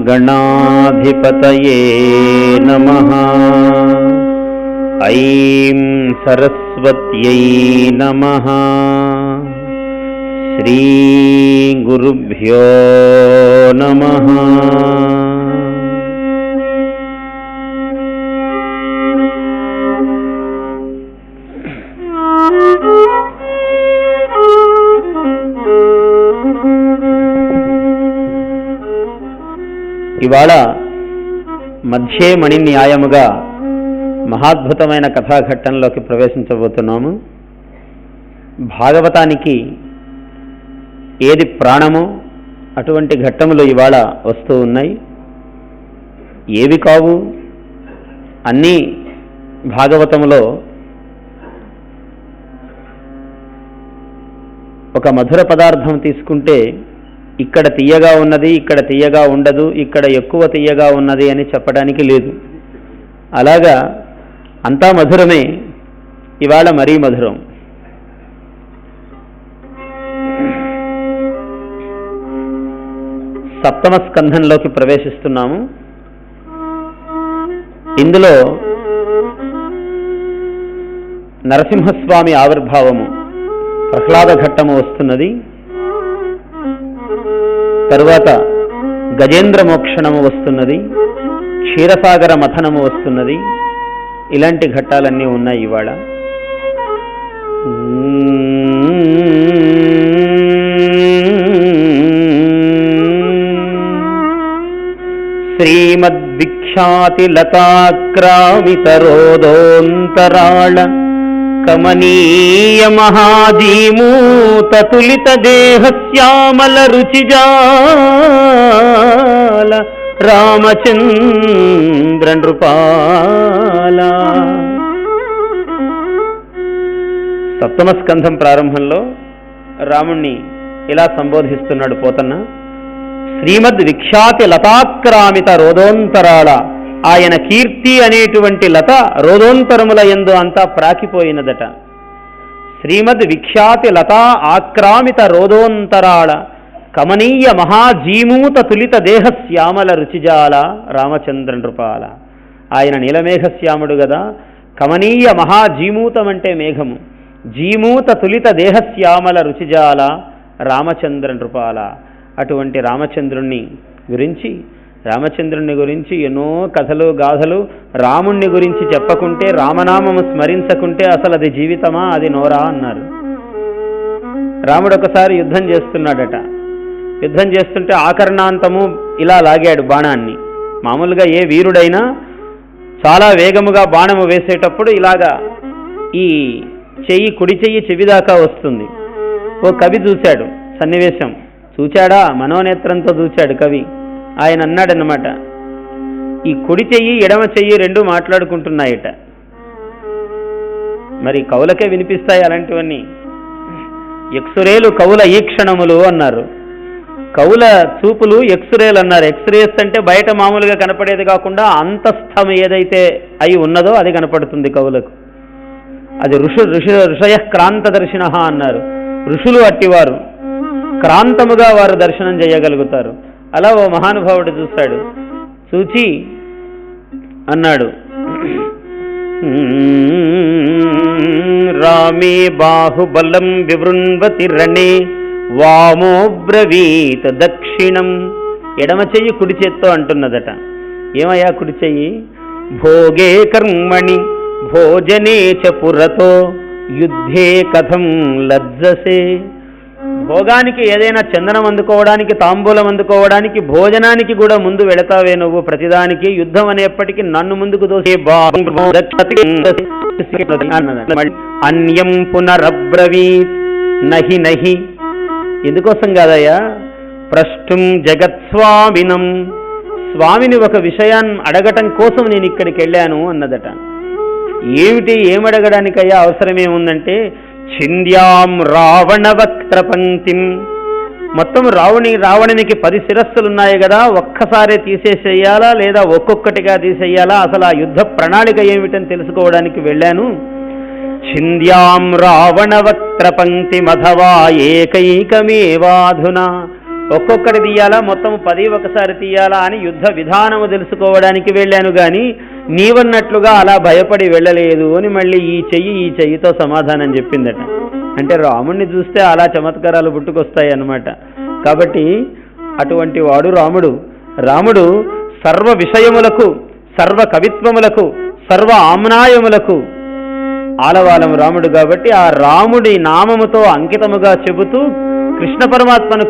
గణాధిపతయే నమః. ఐం సరస్వత్యై నమః. శ్రీ గురుభ్యో నమః. ఇవాళ మధ్యే మణి న్యాయముగా మహాద్భుతమైన కథాఘట్టంలోకి ప్రవేశించబోతున్నాము. భాగవతానికి ఏది ప్రాణమో అటువంటి ఘట్టములు ఇవాళ వస్తూ ఉన్నాయి. ఏవి కావు? అన్నీ భాగవతములో ఒక మధుర పదార్థం తీసుకుంటే ఇక్కడ తీయగా ఉన్నది, ఇక్కడ తీయగా ఉండదు, ఇక్కడ ఎక్కువ తీయగా ఉన్నది అని చెప్పడానికి లేదు. అలాగా అంతా మధురమే, ఇవాళ మరీ మధురం. సప్తమ స్కంధంలోకి ప్రవేశిస్తున్నాము. ఇందులో నరసింహస్వామి ఆవిర్భావము, ప్రహ్లాద ఘట్టము వస్తున్నది. తరువాత గజేంద్ర మోక్షణము వస్తున్నది, క్షీరసాగర మథనము వస్తున్నది. ఇలాంటి ఘట్టాలన్నీ ఉన్నాయి ఇవాళ. శ్రీమద్విఖ్యాతి లతాక్రామితరోదోంతరాళ కమనీయ మహాజీమూత తులిత దేహశ్యామల రుచిజాల రామచంద్ర నృపాల. సప్తమ స్కంధం ప్రారంభంలో రాముణ్ణి ఇలా సంబోధిస్తున్నాడు పోతన్న. శ్రీమద్ విఖ్యాతి లతాక్రామిత రోదోంతరాల, ఆయన కీర్తి అనేటువంటి లత రోదోంతరముల యందు అంతా ప్రాకిపోయినదట. శ్రీమద్ విఖ్యాతి లతా ఆక్రామిత రోదోంతరాళ కమనీయ మహాజీమూత తులిత దేహ శ్యామల రుచిజాల రామచంద్ర నృపాల. ఆయన నీలమేఘశ్యాముడు గదా. కమనీయ మహాజీమూతం అంటే మేఘము. జీమూత తులిత దేహ శ్యామల రుచిజాల రామచంద్ర నృపాల. అటువంటి రామచంద్రుణ్ణి గురించి ఎన్నో కథలు గాథలు. రాముణ్ణి గురించి చెప్పకుంటే, రామనామము స్మరించకుంటే అసలు అది జీవితమా, అది నోరా అన్నారు. రాముడు ఒకసారి యుద్ధం చేస్తున్నాడట. యుద్ధం చేస్తుంటే ఆకర్ణాంతము ఇలా లాగాడు బాణాన్ని. మామూలుగా ఏ వీరుడైనా చాలా వేగముగా బాణము వేసేటప్పుడు ఇలాగా ఈ చెయ్యి, కుడి చెయ్యి చెవిదాకా వస్తుంది. ఓ కవి చూశాడు సన్నివేశం. చూచాడా? మనోనేత్రంతో చూచాడు కవి. ఆయన అన్నాడన్నమాట, ఈ కుడి చెయ్యి ఎడమ చెయ్యి రెండు మాట్లాడుకుంటున్నాయట. మరి కవులకే వినిపిస్తాయి అలాంటివన్నీ. ఎక్స్రేలు కవుల ఈక్షణములు అన్నారు. కవుల చూపులు ఎక్స్రేలు అన్నారు. ఎక్స్రేస్ అంటే బయట మామూలుగా కనపడేది కాకుండా అంతస్థం ఏదైతే అయి ఉన్నదో అది కనపడుతుంది కవులకు. అది ఋషయ క్రాంతదర్శిన అన్నారు. ఋషులు అట్టివారు, క్రాంతముగా వారు దర్శనం చేయగలుగుతారు. అలా ఓ మహానుభావుడు చూశాడు. చూచి అన్నాడు, రామే బాహుబలం వివృణ్వతి రణే వామో బ్రవీత దక్షిణం. ఎడమ చెయ్యి కుడి చేత్తో అంటున్నదట. ఏమయ్యా కుడి చెయ్యి? భోగే కర్మణి భోజనే చ పురతో యుద్ధే కథం లజ్జసే. భోగానికి ఏదైనా చందనం అందుకోవడానికి, తాంబూలం అందుకోవడానికి, భోజనానికి కూడా ముందు వెళతావే నువ్వు ప్రతిదానికి. యుద్ధం అనేప్పటికీ నన్ను ముందుకు దోసే అన్యం పునరబ్రవీత్ నహి నహి. ఎందుకోసం కాదయ్యా? ప్రష్టుం జగత్స్వామినం, స్వామిని ఒక విషయాన్ని అడగటం కోసం నేను ఇక్కడికి వెళ్ళాను అన్నదట. ఏమడగడానికయ్యా? అవసరమేముందంటే ఛింద్యాం రావణ వక్త్ర పంక్తిం. మొత్తం రావణునికి 10 శిరస్సులున్నాయి కదా, ఒక్కసారే తీసేసేయాలా లేదా ఒక్కొక్కటిగా తీసేయాలా? అసలు ఆ యుద్ధ ప్రణాళిక ఏమిటని తెలుసుకోవడానికి వెళ్ళాను. ఛింద్యాం రావణ వక్త్ర పంక్తి మధవా ఏకైకమేవాధునా. ఒక్కొక్కటి తీయాలా, మొత్తం 10 ఒకసారి తీయాలా అని యుద్ధ విధానము తెలుసుకోవడానికి వెళ్ళాను, కానీ నీవన్నట్లుగా అలా భయపడి వెళ్ళలేదు అని మళ్ళీ ఈ చెయ్యితో సమాధానం చెప్పిందట. అంటే రాముణ్ణి చూస్తే అలా చమత్కారాలు పుట్టుకొస్తాయి అన్నమాట. కాబట్టి అటువంటి వాడు రాముడు సర్వ విషయములకు, సర్వ కవిత్వములకు, సర్వ ఆమ్నాయములకు ఆలవాలము రాముడు. కాబట్టి ఆ రాముడి నామముతో అంకితముగా చెబుతూ కృష్ణ పరమాత్మను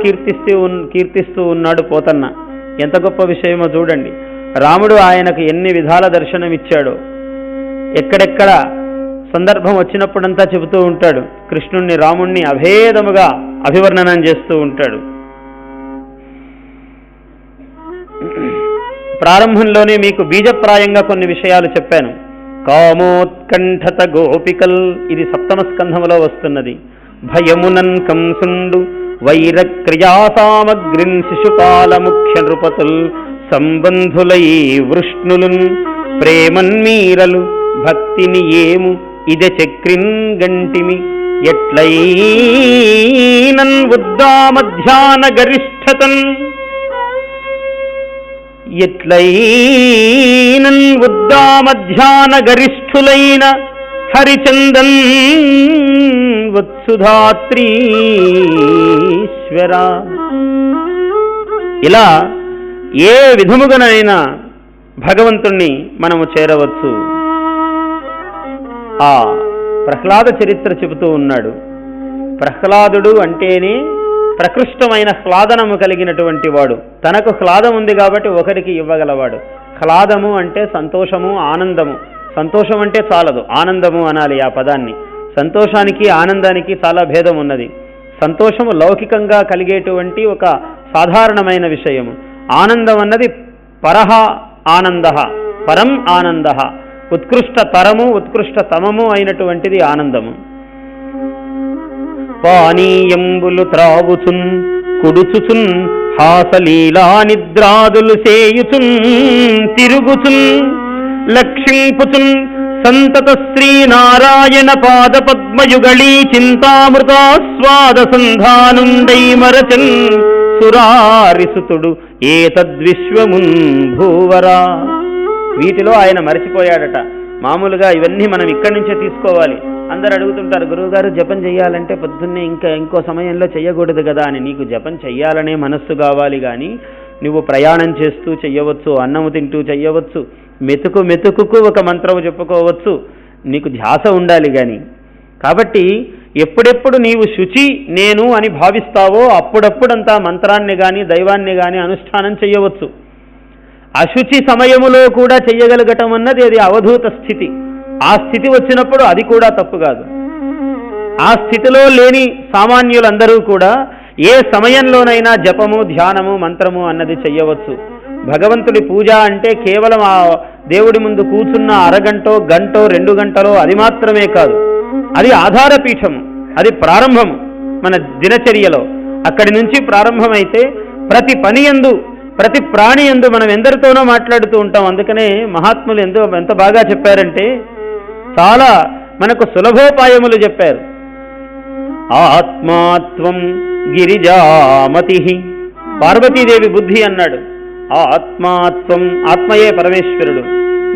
కీర్తిస్తూ ఉన్నాడు పోతన్న. ఎంత గొప్ప విషయమో చూడండి. రాముడు ఆయనకు ఎన్ని విధాల దర్శనమిచ్చాడో, ఎక్కడెక్కడ సందర్భం వచ్చినప్పుడంతా చెబుతూ ఉంటాడు. కృష్ణుణ్ణి, రాముణ్ణి అభేదముగా అభివర్ణనం చేస్తూ ఉంటాడు. ప్రారంభంలోనే మీకు బీజప్రాయంగా కొన్ని విషయాలు చెప్పాను. కామోత్కంఠత గోపికల్, ఇది 7వ స్కంధములో వస్తున్నది. భయమునన్ కంసుండు వైరక్రియా సామగ్రిన్ శిశుపాల ముఖ్య నృపతుల్ సంబంధులై వృష్ణులున్ ప్రేమన్మీరలు భక్తిని ఏము ఇదే చక్రిన్ గంటిమి ఎట్లైనన్ ఉద్దామధ్యాన గరిష్ఠతన్ ఎట్లైనన్ ఉద్దామధ్యాన గరిష్ఠులైన హరిచందన్ వత్సుధాత్రీశ్వర. ఇలా ఏ విధముగానైనా భగవంతుణ్ణి మనము చేరవచ్చు. ఆ ప్రహ్లాద చరిత్ర చెబుతూ ఉన్నాడు. ప్రహ్లాదుడు అంటేనే ప్రకృష్టమైన హ్లాదనము కలిగినటువంటి వాడు. తనకు హ్లాదం ఉంది కాబట్టి ఒకరికి ఇవ్వగలవాడు. హ్లాదము అంటే సంతోషము, ఆనందము. సంతోషం అంటే చాలదు, ఆనందము అనాలి ఆ పదాన్ని. సంతోషానికి ఆనందానికి చాలా భేదం ఉన్నది. సంతోషము లౌకికంగా కలిగేటువంటి ఒక సాధారణమైన విషయము. ఆనందం అన్నది పరహ ఆనంద, పరం ఆనంద, ఉత్కృష్ట తరము, ఉత్కృష్ట తమము అయినటువంటిది ఆనందము. పానీయంబులు త్రావుచున్ కుడుచుచున్ హాసలీలా నిద్రాదులు సేయుచున్ తిరుగుచున్ లక్షింపుచున్ సంతత శ్రీనారాయణ పాద పద్మయుగళీ చింతామృతాస్వాద సంధానుండై మరచన్ సురారిసుతుడు ఏతద్విశ్వమున్ భూవరా. వీటిలో ఆయన మరచిపోయాడట. మామూలుగా ఇవన్నీ మనం ఇక్కడి నుంచే తీసుకోవాలి. అందరు అడుగుతుంటారు, గురువుగారు జపం చెయ్యాలంటే పొద్దున్నే ఇంకో సమయంలో చెయ్యకూడదు కదా అని. నీకు జపం చెయ్యాలనే మనస్సు కావాలి, కానీ నువ్వు ప్రయాణం చేస్తూ చెయ్యవచ్చు, అన్నము తింటూ చెయ్యవచ్చు, మెతుకుకు ఒక మంత్రము చెప్పుకోవచ్చు. నీకు ధ్యాస ఉండాలి కానీ. కాబట్టి ఎప్పుడెప్పుడు నీవు శుచి నేను అని భావిస్తావో అప్పుడప్పుడంతా మంత్రాన్ని కానీ దైవాన్ని కానీ అనుష్ఠానం చెయ్యవచ్చు. అశుచి సమయములో కూడా చెయ్యగలగటం అన్నది అది అవధూత స్థితి. ఆ స్థితి వచ్చినప్పుడు అది కూడా తప్పు కాదు. ఆ స్థితిలో లేని సామాన్యులందరూ కూడా ఏ సమయంలోనైనా జపము, ధ్యానము, మంత్రము అన్నది చెయ్యవచ్చు. భగవంతుడి పూజ అంటే కేవలం ఆ దేవుడి ముందు కూర్చున్న అరగంటో, గంటో, 2 గంటలో అది మాత్రమే కాదు. అది ఆధారపీఠము, అది ప్రారంభము మన దినచర్యలో. అక్కడి నుంచి ప్రారంభమైతే ప్రతి పని యందు, ప్రతి ప్రాణి యందు మనం ఎందరితోనో మాట్లాడుతూ ఉంటాం. అందుకనే మహాత్ములు ఎంత బాగా చెప్పారంటే చాలా మనకు సులభోపాయములు చెప్పారు. ఆత్మాత్వం గిరిజామతి, పార్వతీదేవి బుద్ధి అన్నాడు. ఆత్మాత్వం, ఆత్మయే పరమేశ్వరుడు.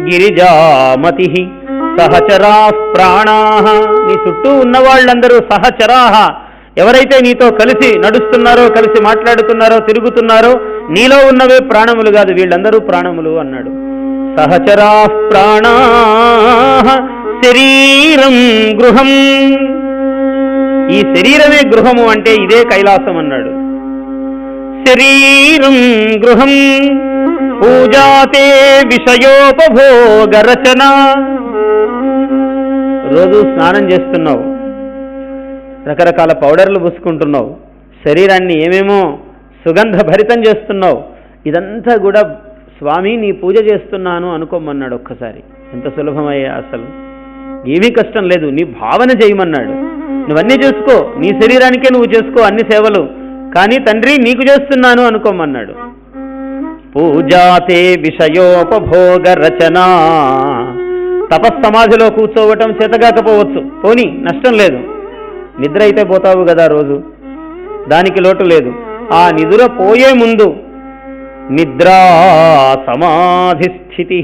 గిరిజామతి సహచరా ప్రాణా, నీ చుట్టూ ఉన్నవాళ్ళందరూ సహచరాహ, ఎవరైతే నీతో కలిసి నడుస్తున్నారో, కలిసి మాట్లాడుతున్నారో, తిరుగుతున్నారో నీలో ఉన్నవే ప్రాణములు కాదు, వీళ్ళందరూ ప్రాణములు అన్నాడు. సహచరా ప్రాణా శరీరం గృహం, ఈ శరీరమే గృహము అంటే ఇదే కైలాసం అన్నాడు. శరీరం గృహం పూజాతే విషయోపభోగ రచన. రోజు స్నానం చేస్తున్నావు, రకరకాల పౌడర్లు పూసుకుంటున్నావు, శరీరాన్ని ఏమేమో సుగంధ భరితం చేస్తున్నావు. ఇదంతా కూడా స్వామి నీ పూజ చేస్తున్నాను అనుకోమన్నాడు. ఒక్కసారి ఎంత సులభమయ్యా, అసలు ఏమీ కష్టం లేదు. నీ భావన చేయమన్నాడు. నువ్వన్నీ చేసుకో, నీ శరీరానికే నువ్వు చేసుకో అన్ని సేవలు, కానీ తండ్రి నీకు చేస్తున్నాను అనుకోమన్నాడు. పూజాతే విషయోపభోగ రచన. తపస్సమాధిలో కూర్చోవటం చేతగాకపోవచ్చు, పోనీ నష్టం లేదు. నిద్ర అయితే పోతావు కదా రోజు, దానికి లోటు లేదు. ఆ నిద్ర పోయే ముందు నిద్రా సమాధి స్థితి.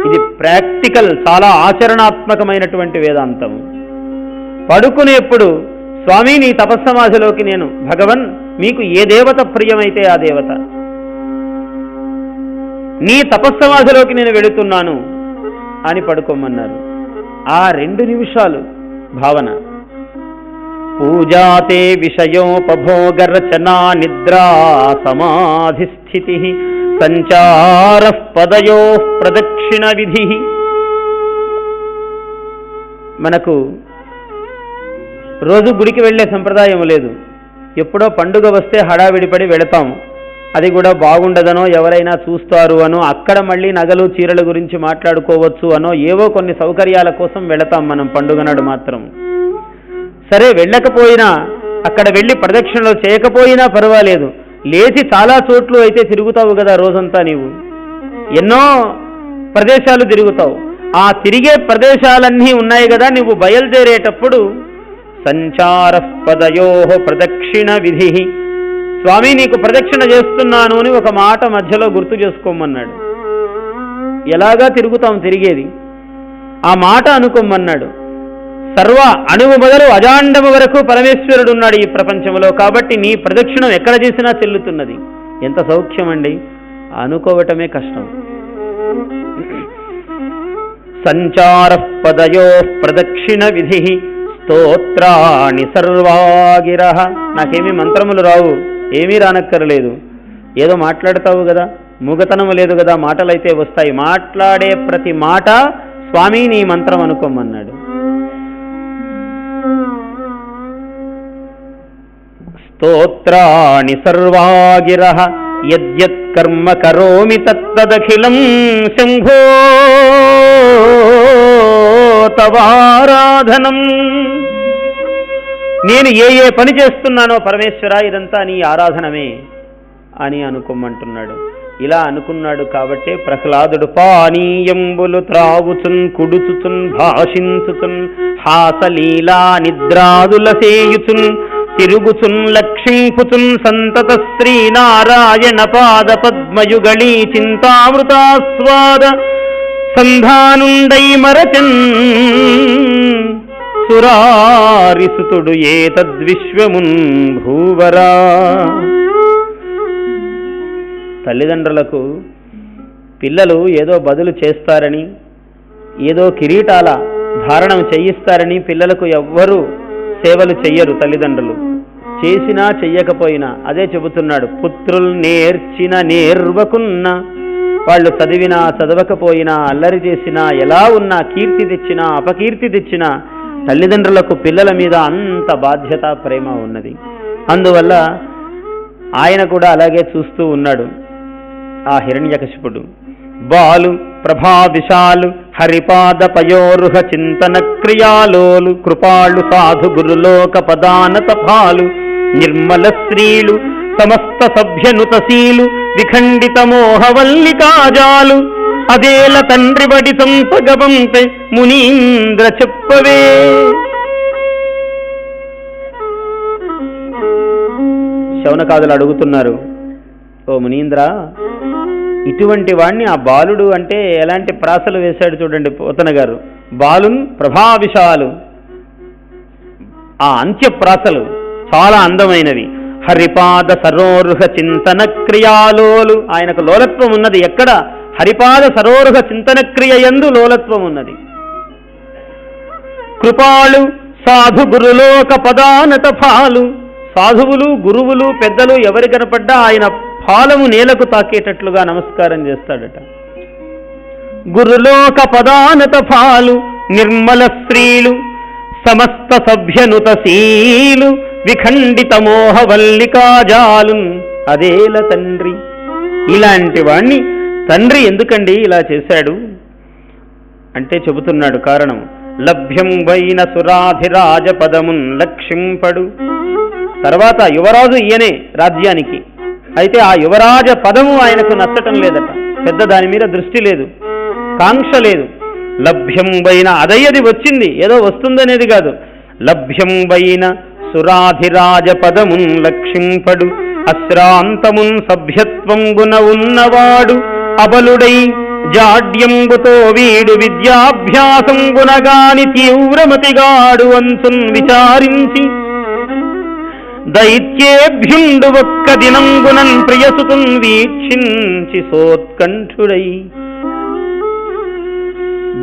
ఇది ప్రాక్టికల్, చాలా ఆచరణాత్మకమైనటువంటి వేదాంతం. పడుకునేప్పుడు స్వామి నీ తపస్సమాధిలోకి నేను, భగవన్ మీకు ఏ దేవత ప్రియమైతే ఆ దేవత, నీ తపస్సమాధిలోకి నేను వెళుతున్నాను అని పడుకోమన్నారు. ఆ 2 నిమిషాలు భావన. పూజాతే విషయోపభోగరచనా నిద్రా సమాధి స్థితి సంచార పదయో ప్రదక్షిణ విధి. మనకు రోజు గుడికి వెళ్ళే సంప్రదాయం లేదు. ఎప్పుడో పండుగ వస్తే హడావిడిపడి వెళతాం. అది కూడా బాగుండదనో, ఎవరైనా చూస్తారు అనో, అక్కడ మళ్ళీ నగలు చీరల గురించి మాట్లాడుకోవచ్చు అనో, ఏవో కొన్ని సౌకర్యాల కోసం వెళతాం మనం పండుగ నాడు మాత్రం. సరే, వెళ్ళకపోయినా, అక్కడ వెళ్ళి ప్రదక్షిణలు చేయకపోయినా పర్వాలేదు, లేచి చాలా చోట్లు అయితే తిరుగుతావు కదా రోజంతా. నీవు ఎన్నో ప్రదేశాలు తిరుగుతావు. ఆ తిరిగే ప్రదేశాలన్నీ ఉన్నాయి కదా, నువ్వు బయలుదేరేటప్పుడు సంచార పదయో ప్రదక్షిణ విధి. స్వామి నీకు ప్రదక్షిణ చేస్తున్నాను అని ఒక మాట మధ్యలో గుర్తు చేసుకోమన్నాడు. ఎలాగా తిరుగుతాం, తిరిగేది ఆ మాట అనుకోమన్నాడు. సర్వ అణువు మొదలు అజాండము వరకు పరమేశ్వరుడు ఉన్నాడు ఈ ప్రపంచంలో. కాబట్టి నీ ప్రదక్షిణం ఎక్కడ చేసినా చెల్లుతున్నది. ఎంత సౌఖ్యం అండి, అనుకోవటమే కష్టం. సంచార పదయో ప్రదక్షిణ విధి స్తోత్రాణి సర్వాగిర. నాకేమీ మంత్రములు రావు, ఏమీ రానక్కర్లేదు. ఏదో మాట్లాడతావు కదా, మూగతనము లేదు కదా, మాటలైతే వస్తాయి. మాట్లాడే ప్రతి మాట స్వామి నీ మంత్రం అనుకోమన్నాడు. స్తోత్రాణి సర్వాగిర యద్యత్ కర్మ కరోమి తత్తదఖిలం శంభో తవారాధనం. నేను ఏ ఏ పని చేస్తున్నానో పరమేశ్వర ఇదంతా నీ ఆరాధనమే అని అనుకోమంటున్నాడు. ఇలా అనుకున్నాడు కాబట్టే ప్రహ్లాదుడు పానీయంబులు త్రావుచున్ కుడుచుచున్ భాషించుచున్ హాసలీలా నిద్రాదుల సేయుచున్ తిరుగుచున్ లక్షింపుచున్ సంతత శ్రీనారాయణ పాద పద్మయుగళీ చింతామృతాస్వాద సంధానుండై మరచన్ సురారిసుతుడు ఏతద్విశ్వమున్ భూవరా. తల్లిదండ్రులకు పిల్లలు ఏదో బదులు చేస్తారని, ఏదో కిరీటాల ధారణం చేయిస్తారని పిల్లలకు ఎవ్వరూ సేవలు చెయ్యరు. తల్లిదండ్రులు చేసినా చెయ్యకపోయినా అదే చెబుతున్నాడు. పుత్రులు నేర్చిన నేర్వకున్న, వాళ్ళు చదివినా చదవకపోయినా, అల్లరి చేసినా, ఎలా ఉన్నా, కీర్తి తెచ్చినా అపకీర్తి తెచ్చినా తల్లిదండ్రులకు పిల్లల మీద అంత బాధ్యత, ప్రేమ ఉన్నది. అందువల్ల ఆయన కూడా అలాగే చూస్తూ ఉన్నాడు. ఆ హిరణ్యకశిపుడు బాలు ప్రభావిశాలు హరిపాద పయోరుహ చింతన క్రియాలోలు కృపాళు సాధు గురులోక పదాన తపాలు నిర్మల శ్రీలు సమస్త సభ్యనుతశీలు విఖండిత మోహవల్లికాజాలు అదేల తండ్రి బడి సంపగవంపే మునీంద్ర చెప్పవే. శౌనకాదులు అడుగుతున్నారు, ఓ మునీంద్ర, ఇటువంటి వాణ్ణి ఆ బాలుడు అంటే ఎలాంటి ప్రాసలు వేశాడు చూడండి పోతన గారు. బాలున్ ప్రభావిశాలు, ఆ అంత్య ప్రాసలు చాలా అందమైనవి. హరిపాద సరోరుహ చింతన క్రియాలోలు, ఆయనకు లోలత్వం ఉన్నది. ఎక్కడ? హరిపాద సరోరుహ చింతన క్రియ యందు లోలత్వం ఉన్నది. కృపాళు సాధు గురులోక పదానత ఫాలు, సాధువులు గురువులు పెద్దలు ఎవరి కనపడ్డా ఆయన ఫాలము నేలకు తాకేటట్లుగా నమస్కారం చేస్తాడట. గురులోక పదానత ఫాలు నిర్మల స్త్రీలు సమస్త సభ్యనుత శీలు విఖండిత మోహవల్లికాజాలు అదేల తండ్రి. ఇలాంటి వాణ్ణి తండ్రి ఎందుకండి ఇలా చేశాడు అంటే చెబుతున్నాడు కారణం. లభ్యం వైన సురాధిరాజ పదమున్ లక్షింపడు. తర్వాత యువరాజు ఈయనే రాజ్యానికి. అయితే ఆ యువరాజ పదము ఆయనకు నచ్చటం లేదట. పెద్ద దాని మీద దృష్టి లేదు, కాంక్ష లేదు. లభ్యం వైన అదయ్యది వచ్చింది, ఏదో వస్తుందనేది కాదు. లభ్యం వైన సురాధిరాజ పదమున్ లక్షింపడు అశ్రాంతమున్ సభ్యత్వంబున ఉన్నవాడు అబలుడై జాడ్యంబుతో వీడు విద్యాభ్యాసంబునగాని తీవ్రమతిగాడు అంచున్ విచారించి దైత్యేభ్యుండు ఒక్క దినంబునన్ ప్రియసుతున్ వీక్షించి సోత్కంఠుడై.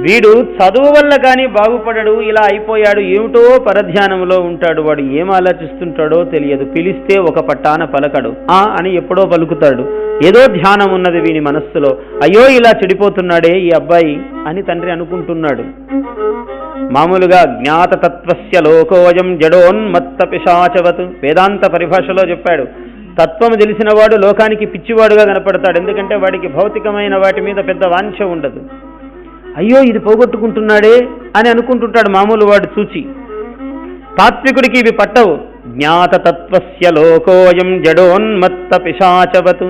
వీడు చదువు వల్ల కానీ బాగుపడడు, ఇలా అయిపోయాడు, ఏమిటో పరధ్యానంలో ఉంటాడు. వాడు ఏం ఆలోచిస్తుంటాడో తెలియదు. పిలిస్తే ఒక పట్టాన పలకడు, అని ఎప్పుడో పలుకుతాడు. ఏదో ధ్యానం ఉన్నది వీని మనస్సులో. అయ్యో ఇలా చెడిపోతున్నాడే ఈ అబ్బాయి అని తండ్రి అనుకుంటున్నాడు. మామూలుగా జ్ఞాతతత్వస్య లోకోయం జడోన్మత్త పిశాచవత్ వేదాంత పరిభాషలో చెప్పాడు. తత్వము తెలిసిన వాడు లోకానికి పిచ్చివాడుగా కనపడతాడు. ఎందుకంటే వాడికి భౌతికమైన వాటి మీద పెద్ద వాంఛ ఉండదు. అయ్యో ఇది పోగొట్టుకుంటున్నాడే అని అనుకుంటుంటాడు మామూలు వాడు చూచి. తాత్వికుడికి ఇవి పట్టవు. జ్ఞాతతత్వస్య లోకోయం జడోన్మత్త పిశాచవత్.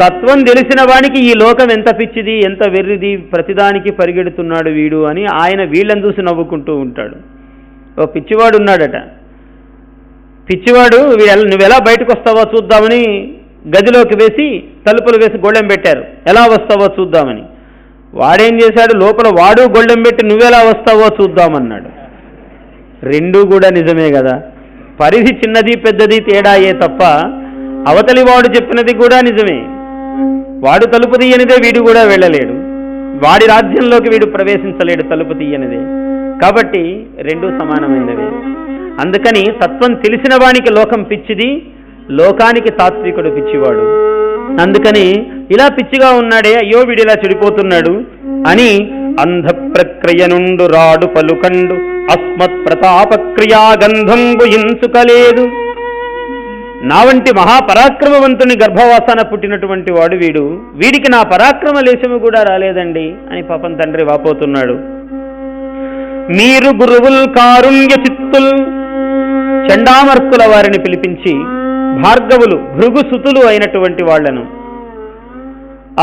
తత్వం తెలిసిన వానికి ఈ లోకం ఎంత పిచ్చిది, ఎంత వెర్రిది, ప్రతిదానికి పరిగెడుతున్నాడు వీడు అని ఆయన వీళ్ళని చూసి నవ్వుకుంటూ ఉంటాడు. ఓ పిచ్చివాడు ఉన్నాడట. పిచ్చివాడు నువ్వెలా బయటకు వస్తావో చూద్దామని గదిలోకి వేసి తలుపులు వేసి గొళ్ళెం పెట్టారు. ఎలా వస్తావో చూద్దామని. వాడేం చేశాడు, లోపల వాడు గొళ్ళెం పెట్టి నువ్వెలా వస్తావో చూద్దామన్నాడు. రెండూ కూడా నిజమే కదా. పరిధి చిన్నది పెద్దది తేడాయే తప్ప అవతలి వాడు చెప్పినది కూడా నిజమే. వాడు తలుపు తీయనిదే వీడు కూడా వెళ్ళలేడు. వాడి రాజ్యంలోకి వీడు ప్రవేశించలేడు తలుపు తీయనిదే. కాబట్టి రెండూ సమానమైనవే. అందుకని తత్వం తెలిసిన వానికి లోకం పిచ్చిది, లోకానికి తాత్వికుడు పిచ్చివాడు. అందుకని ఇలా పిచ్చిగా ఉన్నాడే, అయ్యో వీడిలా చెడిపోతున్నాడు అని అంధ ప్రక్రియ నుండు రాడు పలుకండు అస్మత్ ప్రతాపక్రియా గంధంబు ఇంచుకలేదు. నా వంటి మహాపరాక్రమవంతుని గర్భవాసాన పుట్టినటువంటి వాడు వీడు, వీడికి నా పరాక్రమ లేశము కూడా రాలేదండి అని పాపం తండ్రి వాపోతున్నాడు. మీరు గురువుల్ కారుణ్య చిత్తుల్, చండామర్కుల వారిని పిలిపించి భార్గవులు భృగుసుతులు అయినటువంటి వాళ్లను,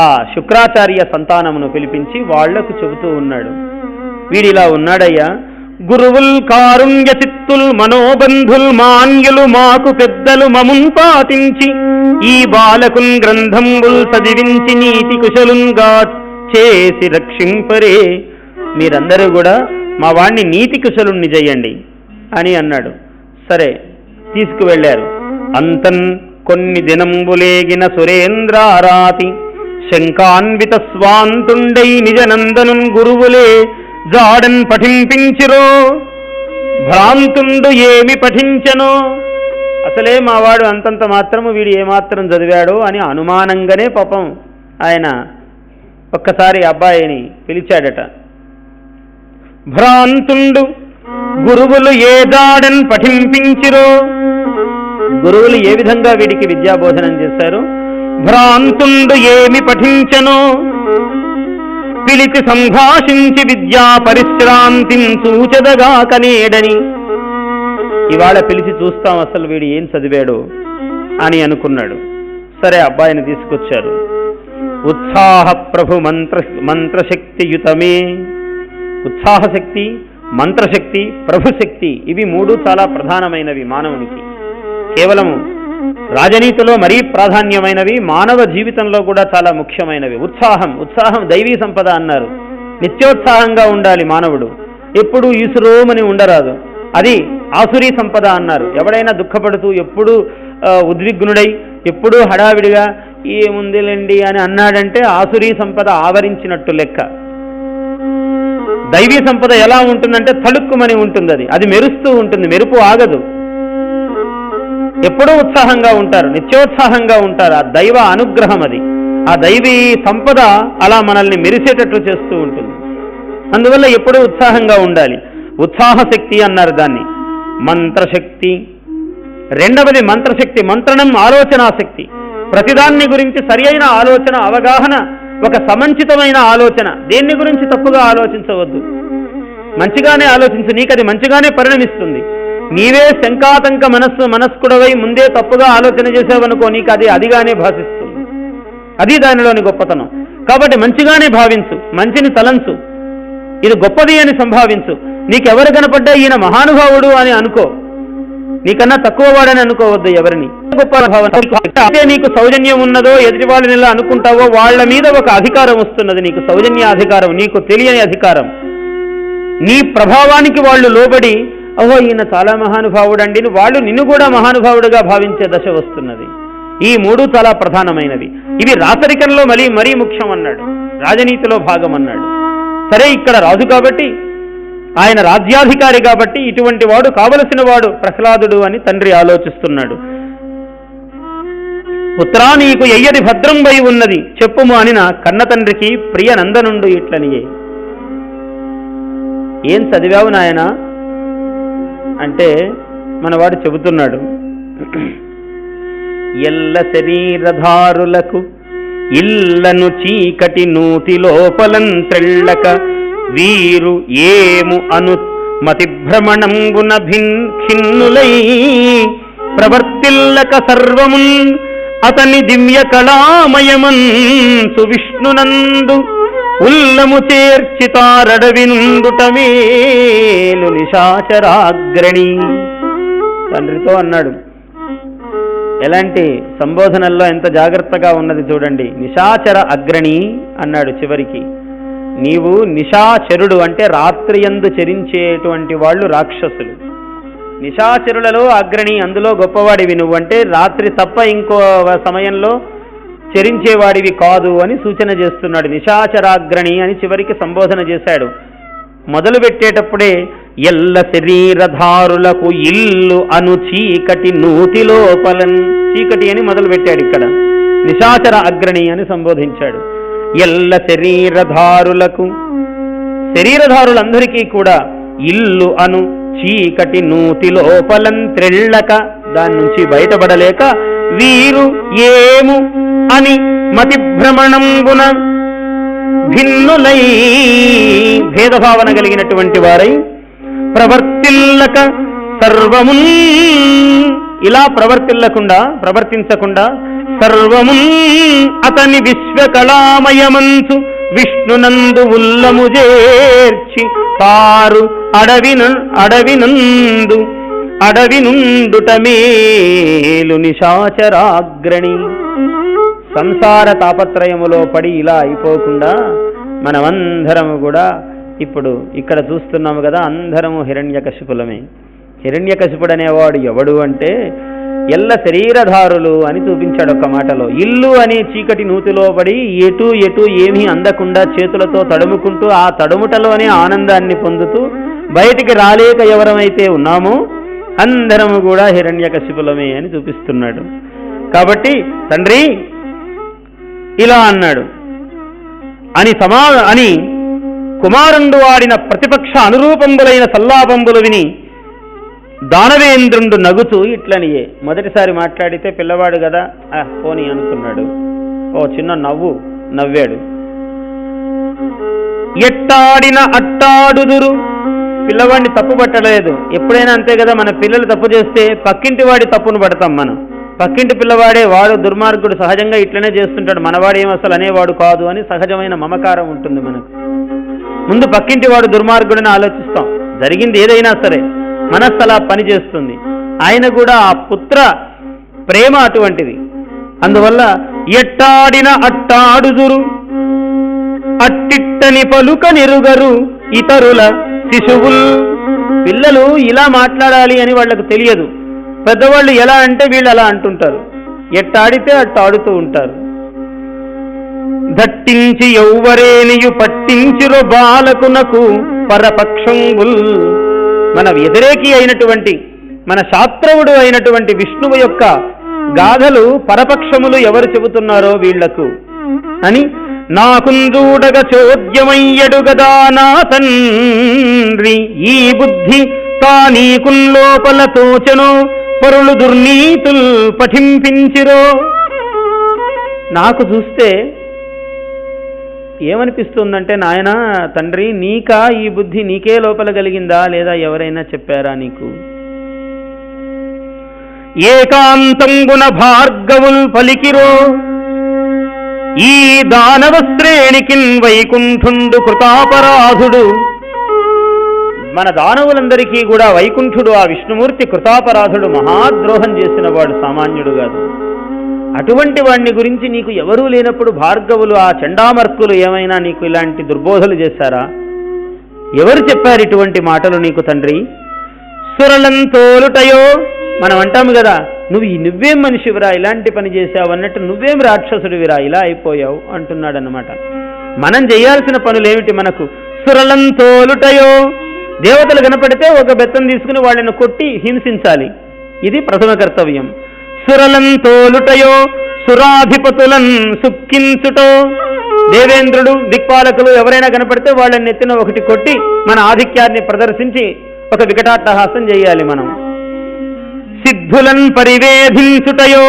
ఆ శుక్రాచార్య సంతానమును పిలిపించి వాళ్లకు చెబుతూ ఉన్నాడు. వీడిలా ఉన్నాడయ్యా, గురువుల్ కారుణ్య చిత్తుల్ మనోబంధుల్ మాన్యులు మాకు పెద్దలు మమున్ పాటించి ఈ బాలకున్ గ్రంథంబుల్ చదివించి నీతి కుశలుంగా చేసి రక్షింపరే. మీరందరూ కూడా మా వాణ్ణి నీతి కుశలుణ్ణి చెయ్యండి అని అన్నాడు. సరే తీసుకువెళ్లారు. అంతన్ కొన్ని దినంబులేగిన సురేంద్రారాతి శంకాన్విత స్వాంతుండై నిజనందనున్ గురువులే జాడన్ పఠింపించిరో. భ్రాంతుండు ఏమి పఠించనో, అసలే మావాడు అంతంత మాత్రము, వీడు ఏమాత్రం చదివాడో అని అనుమానంగానే పాపం ఆయన ఒక్కసారి అబ్బాయిని పిలిచాడట. భ్రాంతుండు గురువులు ఏ జాడన్ పఠింపించిరో, గురువులు ఏ విధంగా వీడికి విద్యాబోధనం చేశారు. భ్రాంతుండు ఏమి పఠించనో, పిలిచి సంభాషించి విద్యా పరిశ్రాంతిని సూచదగా కనేడని. ఇవాళ పిలిచి చూస్తాం అసలు వీడు ఏం చదివాడు అని అనుకున్నాడు. సరే అబ్బాయిని తీసుకొచ్చారు. ఉత్సాహ ప్రభు మంత్రశక్తియుతమే. ఉత్సాహశక్తి, మంత్రశక్తి, ప్రభుశక్తి ఇవి మూడు చాలా ప్రధానమైనవి మానవునికి. కేవలము రాజనీతిలో మరీ ప్రాధాన్యమైనవి, మానవ జీవితంలో కూడా చాలా ముఖ్యమైనవి. ఉత్సాహం దైవీ సంపద అన్నారు. నిత్యోత్సాహంగా ఉండాలి మానవుడు, ఎప్పుడు ఈసురోమని ఉండరాదు. అది ఆసురీ సంపద అన్నారు. ఎవడైనా దుఃఖపడుతూ ఎప్పుడూ ఉద్విగ్నుడై ఎప్పుడూ హడావిడిగా ఏముందిలేండి అని అన్నాడంటే ఆసురీ సంపద ఆవరించినట్టు లెక్క. దైవీ సంపద ఎలా ఉంటుందంటే తళుక్కుమని ఉంటుంది. అది మెరుస్తూ ఉంటుంది, మెరుపు ఆగదు. ఎప్పుడూ ఉత్సాహంగా ఉంటారు, నిత్యోత్సాహంగా ఉంటారు. ఆ దైవ అనుగ్రహం అది. ఆ దైవీ సంపద అలా మనల్ని మెరిసేటట్లు చేస్తూ ఉంటుంది. అందువల్ల ఎప్పుడూ ఉత్సాహంగా ఉండాలి. ఉత్సాహశక్తి అన్నారు దాన్ని. మంత్రశక్తి రెండవది మంత్రశక్తి. మంత్రణం ఆలోచనాశక్తి. ప్రతిదాన్ని గురించి సరి అయిన ఆలోచన, అవగాహన, ఒక సమంచితమైన ఆలోచన. దేన్ని గురించి తప్పుగా ఆలోచించవద్దు, మంచిగానే ఆలోచించు. నీకది మంచిగానే పరిణమిస్తుంది. నీవే శంకాతంక మనస్కుడవై ముందే తప్పుగా ఆలోచన చేసావనుకో, నీకు అది అదిగానే భాషిస్తుంది. అది దానిలోని గొప్పతనం. కాబట్టి మంచిగానే భావించు, మంచిని తలంచు, ఇది గొప్పది అని సంభావించు. నీకెవరు కనపడ్డా ఈయన మహానుభావుడు అని అనుకో. నీకన్నా తక్కువ వాడని అనుకోవద్దు ఎవరిని. గొప్ప భావన. నీకు సౌజన్యం ఉన్నదో ఎదుటి వాళ్ళని ఎలా అనుకుంటావో వాళ్ళ మీద ఒక అధికారం వస్తున్నది, నీకు సౌజన్య అధికారం, నీకు తెలియని అధికారం. నీ ప్రభావానికి వాళ్ళు లోబడి ఓహో ఈయన చాలా మహానుభావుడండి, వాళ్ళు నిన్ను కూడా మహానుభావుడుగా భావించే దశ వస్తున్నది. ఈ మూడు చాలా ప్రధానమైనవి. ఇవి రాచరికంలో మరీ ముఖ్యం అన్నాడు, రాజనీతిలో భాగం అన్నాడు. సరే, ఇక్కడ రాజు కాబట్టి, ఆయన రాజ్యాధికారి కాబట్టి ఇటువంటి వాడు కావలసిన వాడు ప్రహ్లాదుడు అని తండ్రి ఆలోచిస్తున్నాడు. పుత్రా నీకు ఎయ్యది భద్రంబై ఉన్నది చెప్పుము అని నా కన్న తండ్రికి ప్రియ నందనుండు ఇట్లనియే. ఏం చదివావు నాయన అంటే మనవాడు చెబుతున్నాడు, ఎల్ల శరీరధారులకు ఇల్లను చీకటి నూతి లోపలంత్రెళ్ళక వీరు ఏము అను మతిభ్రమణంబున ఖిన్నులై ప్రవర్తిల్లక సర్వమున్ అతని దివ్య కళామయమంచు విష్ణునందు ఉల్లము చేర్చితారడవినుండుటమేలు నిశాచరాగ్రణి. తండ్రితో అన్నాడు, ఎలాంటి సంబోధనల్లో ఎంత జాగ్రత్తగా ఉన్నది చూడండి. నిశాచర అగ్రణి అన్నాడు చివరికి. నీవు నిశాచరుడు అంటే రాత్రియందు చరించేటువంటి వాళ్ళు రాక్షసులు. నిశాచరులలో అగ్రణి, అందులో గొప్పవాడివి నువ్వు అంటే రాత్రి తప్ప ఇంకో సమయంలో చరించేవాడివి కాదు అని సూచన చేస్తున్నాడు. నిశాచరాగ్రణి అని చివరికి సంబోధన చేశాడు. మొదలు పెట్టేటప్పుడే ఎల్ల శరీరధారులకు ఇల్లు అను చీకటి నూతి లోపలన్, చీకటి అని మొదలు పెట్టాడు. ఇక్కడ నిశాచర అగ్రణి అని సంబోధించాడు. ఎల్ల శరీరధారులకు, శరీరధారులందరికీ కూడా ఇల్లు అను చీకటి నూతి లోపలం త్రెళ్ళక, దాని నుంచి బయటపడలేక వీరు ఏము అని మతిభ్రమణంబున భిన్నులై, భేదభావన కలిగినటువంటి వారై ప్రవర్తిల్లక సర్వమున్, ఇలా ప్రవర్తించకుండా సర్వమున్ అతని విశ్వకళామయమంచు విష్ణునందు ఉల్లము చేర్చి తారు అడవినుండుటమేలు నిశాచరాగ్రణి. సంసార తాపత్రయములో పడి ఇలా అయిపోకుండా మనమందరము కూడా ఇప్పుడు ఇక్కడ చూస్తున్నాము కదా, అందరము హిరణ్యకశిపులమే. హిరణ్యకశిపుడు అనేవాడు ఎవడు అంటే ఎల్ల శరీరధారులు అని చూపించాడు ఒక్క మాటలో. ఇల్లు అనే చీకటి నూతిలో పడి ఎటు ఏమీ అందకుండా చేతులతో తడుముకుంటూ ఆ తడుముటలోనే ఆనందాన్ని పొందుతూ బయటికి రాలేక ఎవరమైతే ఉన్నామో అందరము కూడా హిరణ్యకశిపులమే అని చూపిస్తున్నాడు. కాబట్టి తండ్రి ఇలా అన్నాడు అని కుమారుండు వాడిన ప్రతిపక్ష అనురూపంబులైన సల్లాపంబులు విని దానవేంద్రుండు నగుతూ ఇట్లనియే. మొదటిసారి మాట్లాడితే పిల్లవాడు కదా పోని అనుకున్నాడు, ఓ చిన్న నవ్వాడు. ఎట్టాడిన అట్టాడుదురు, పిల్లవాడిని తప్పు పట్టలేదు. ఎప్పుడైనా అంతే కదా, మన పిల్లలు తప్పు చేస్తే పక్కింటి వాడి తప్పును పడతాం మనం. పక్కింటి పిల్లవాడే వాడు దుర్మార్గుడు, సహజంగా ఇట్లనే చేస్తుంటాడు, మనవాడేం అసలు అనేవాడు కాదు అని సహజమైన మమకారం ఉంటుంది మనకు. ముందు పక్కింటి వాడు దుర్మార్గుడిని ఆలోచిస్తాం, జరిగింది ఏదైనా సరే మనస్సు అలా పనిచేస్తుంది. ఆయన కూడా ఆ పుత్ర ప్రేమ అటువంటిది. అందువల్ల ఎట్టాడిన అట్టాడుదురు అట్టిట్టని పలుక నిరుగరు ఇతరుల శిశువుల్. పిల్లలు ఇలా మాట్లాడాలి అని వాళ్ళకు తెలియదు. పెద్దవాళ్ళు ఎలా అంటే వీళ్ళు అలా అంటుంటారు, ఎట్టాడితే అట్టాడుతూ ఉంటారు. దట్టించి ఎవ్వరేనియు పట్టించిరో బాలకునకు పరపక్షంబుల్. మన వ్యతిరేకి అయినటువంటి, మన శాస్త్రవుడు అయినటువంటి విష్ణువు యొక్క గాథలు పరపక్షములు ఎవరు చెబుతున్నారో వీళ్లకు అని నాకుందూడగ చోద్యమయ్యడు గదా నా తండ్రి, ఈ బుద్ధి తానీకున్ లోపల తోచెనో పరులు దుర్నీతుల్ పఠింపించిరో. నాకు చూస్తే ఏమనిపిస్తుందంటే, నాయన తండ్రి నీకా ఈ బుద్ధి, నీకే లోపల కలిగిందా లేదా ఎవరైనా చెప్పారా నీకు? ఏకాంతంగున భార్గవుల్ పలికిరో ఈ దానవ శ్రేణికిన్ వైకుంఠుండు కృతాపరాధుడు. మన దానవులందరికీ కూడా వైకుంఠుడు ఆ విష్ణుమూర్తి కృతాపరాధుడు, మహాద్రోహం చేసిన వాడు సామాన్యుడు కాదు. అటువంటి వాడిని గురించి నీకు ఎవరూ లేనప్పుడు భార్గవులు ఆ చండామర్కులు ఏమైనా నీకు ఇలాంటి దుర్బోధలు చేశారా? ఎవరు చెప్పారు ఇటువంటి మాటలు నీకు తండ్రి? సురలంతోలుటయో, మనం అంటాము కదా, నువ్వేం మనిషివిరా ఇలాంటి పని చేశావు అన్నట్టు, నువ్వేం రాక్షసుడివిరా ఇలా అయిపోయావు అంటున్నాడన్నమాట. మనం చేయాల్సిన పనులేమిటి మనకు? సురలంతోలుటయో, దేవతలు కనపడితే ఒక బెత్తం తీసుకుని వాళ్ళని కొట్టి హింసించాలి, ఇది ప్రథమ కర్తవ్యం. సురలంతోలుటయో సురాధిపతులన్ సుక్కించుటో, దేవేంద్రుడు దిక్పాలకులు ఎవరైనా కనపడితే వాళ్ళని ఎత్తిన ఒకటి కొట్టి మన ఆధిక్యాన్ని ప్రదర్శించి ఒక వికటాట్టహాసం చేయాలి మనం. సిద్ధులన్ పరివేధించుటయో,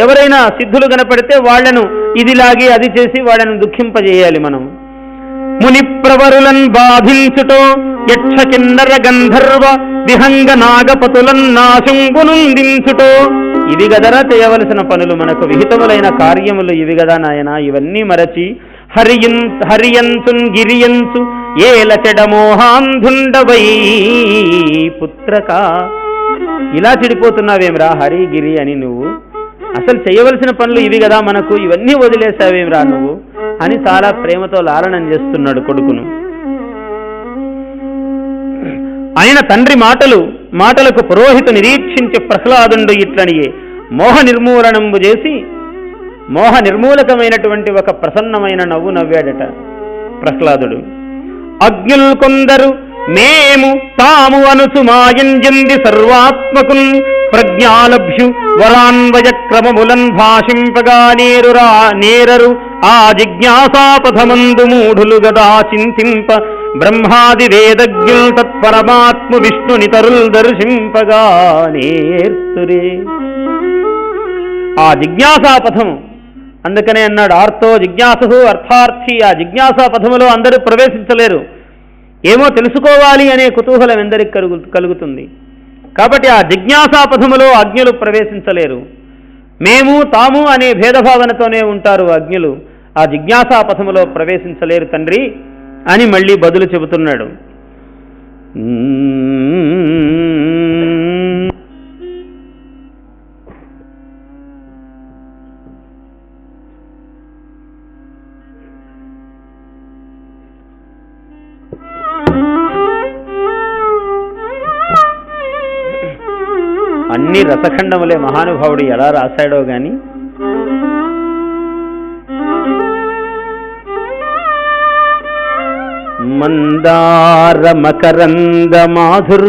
ఎవరైనా సిద్ధులు కనపడితే వాళ్లను ఇదిలాగి అది చేసి వాళ్ళను దుఃఖింపజేయాలి మనం. ముని ప్రవరులన్ బాధించుటో, యక్ష కిన్నర గంధర్వ విహంగ నాగపతులన్ నాశంగునుందించుటో, ఇవి గదరా చేయవలసిన పనులు, మనకు విహితములైన కార్యములు ఇవి గదా నాయన. ఇవన్నీ మరచి హరియంచున్ గిరియంచు ఏల చెడమోహాంధుండవై పుత్రక, ఇలా చెడిపోతున్నావేమిరా హరి గిరి అని నువ్వు? అసలు చేయవలసిన పనులు ఇవి కదా మనకు, ఇవన్నీ వదిలేసావేమిరా నువ్వు అని చాలా ప్రేమతో లాలనం చేస్తున్నాడు కొడుకును. ఆయన తండ్రి మాటలకు పురోహితు నిరీక్షించి ప్రహ్లాదుండు ఇట్లనియే మోహ నిర్మూలనంబు చేసి, మోహ నిర్మూలకమైనటువంటి ఒక ప్రసన్నమైన నవ్వు నవ్వాడట ప్రహ్లాదుడు. అజ్ఞుల్ కొందరు మేము తాము అనుసు మాయంజంది సర్వాత్మకున్ ప్రజ్ఞాలభ్యు వరాన్వయ క్రమములన్ భాషింపగా నేరరు ఆ జిజ్ఞాసాపథమందు మూఢులు గదా చింతింప బ్రహ్మాది వేదజ్ఞుల్ తత్పరమాత్మ విష్ణునితరుల్ దర్శింపగా నేర్తురే. ఆ జిజ్ఞాసాపథము, అందుకనే అన్నాడు ఆర్తో జిజ్ఞాసు అర్థార్థి. ఆ జిజ్ఞాసాపథములో అందరూ ప్రవేశించలేరు, ఏమో తెలుసుకోవాలి అనే కుతూహలం ఎందరికి కలుగుతుంది. కాబట్టి ఆ జిజ్ఞాసాపథములో అజ్ఞులు ప్రవేశించలేరు. మేము తాము అనే భేదభావనతోనే ఉంటారు అజ్ఞులు, ఆ జిజ్ఞాసాపథములో ప్రవేశించలేరు తండ్రి అని మళ్ళీ బదులు చెబుతున్నాడు. అన్ని రసఖండములే మహానుభావుడు ఎలా రాశాడో గాని మందార మకరంద మాధుర్యమునదేలు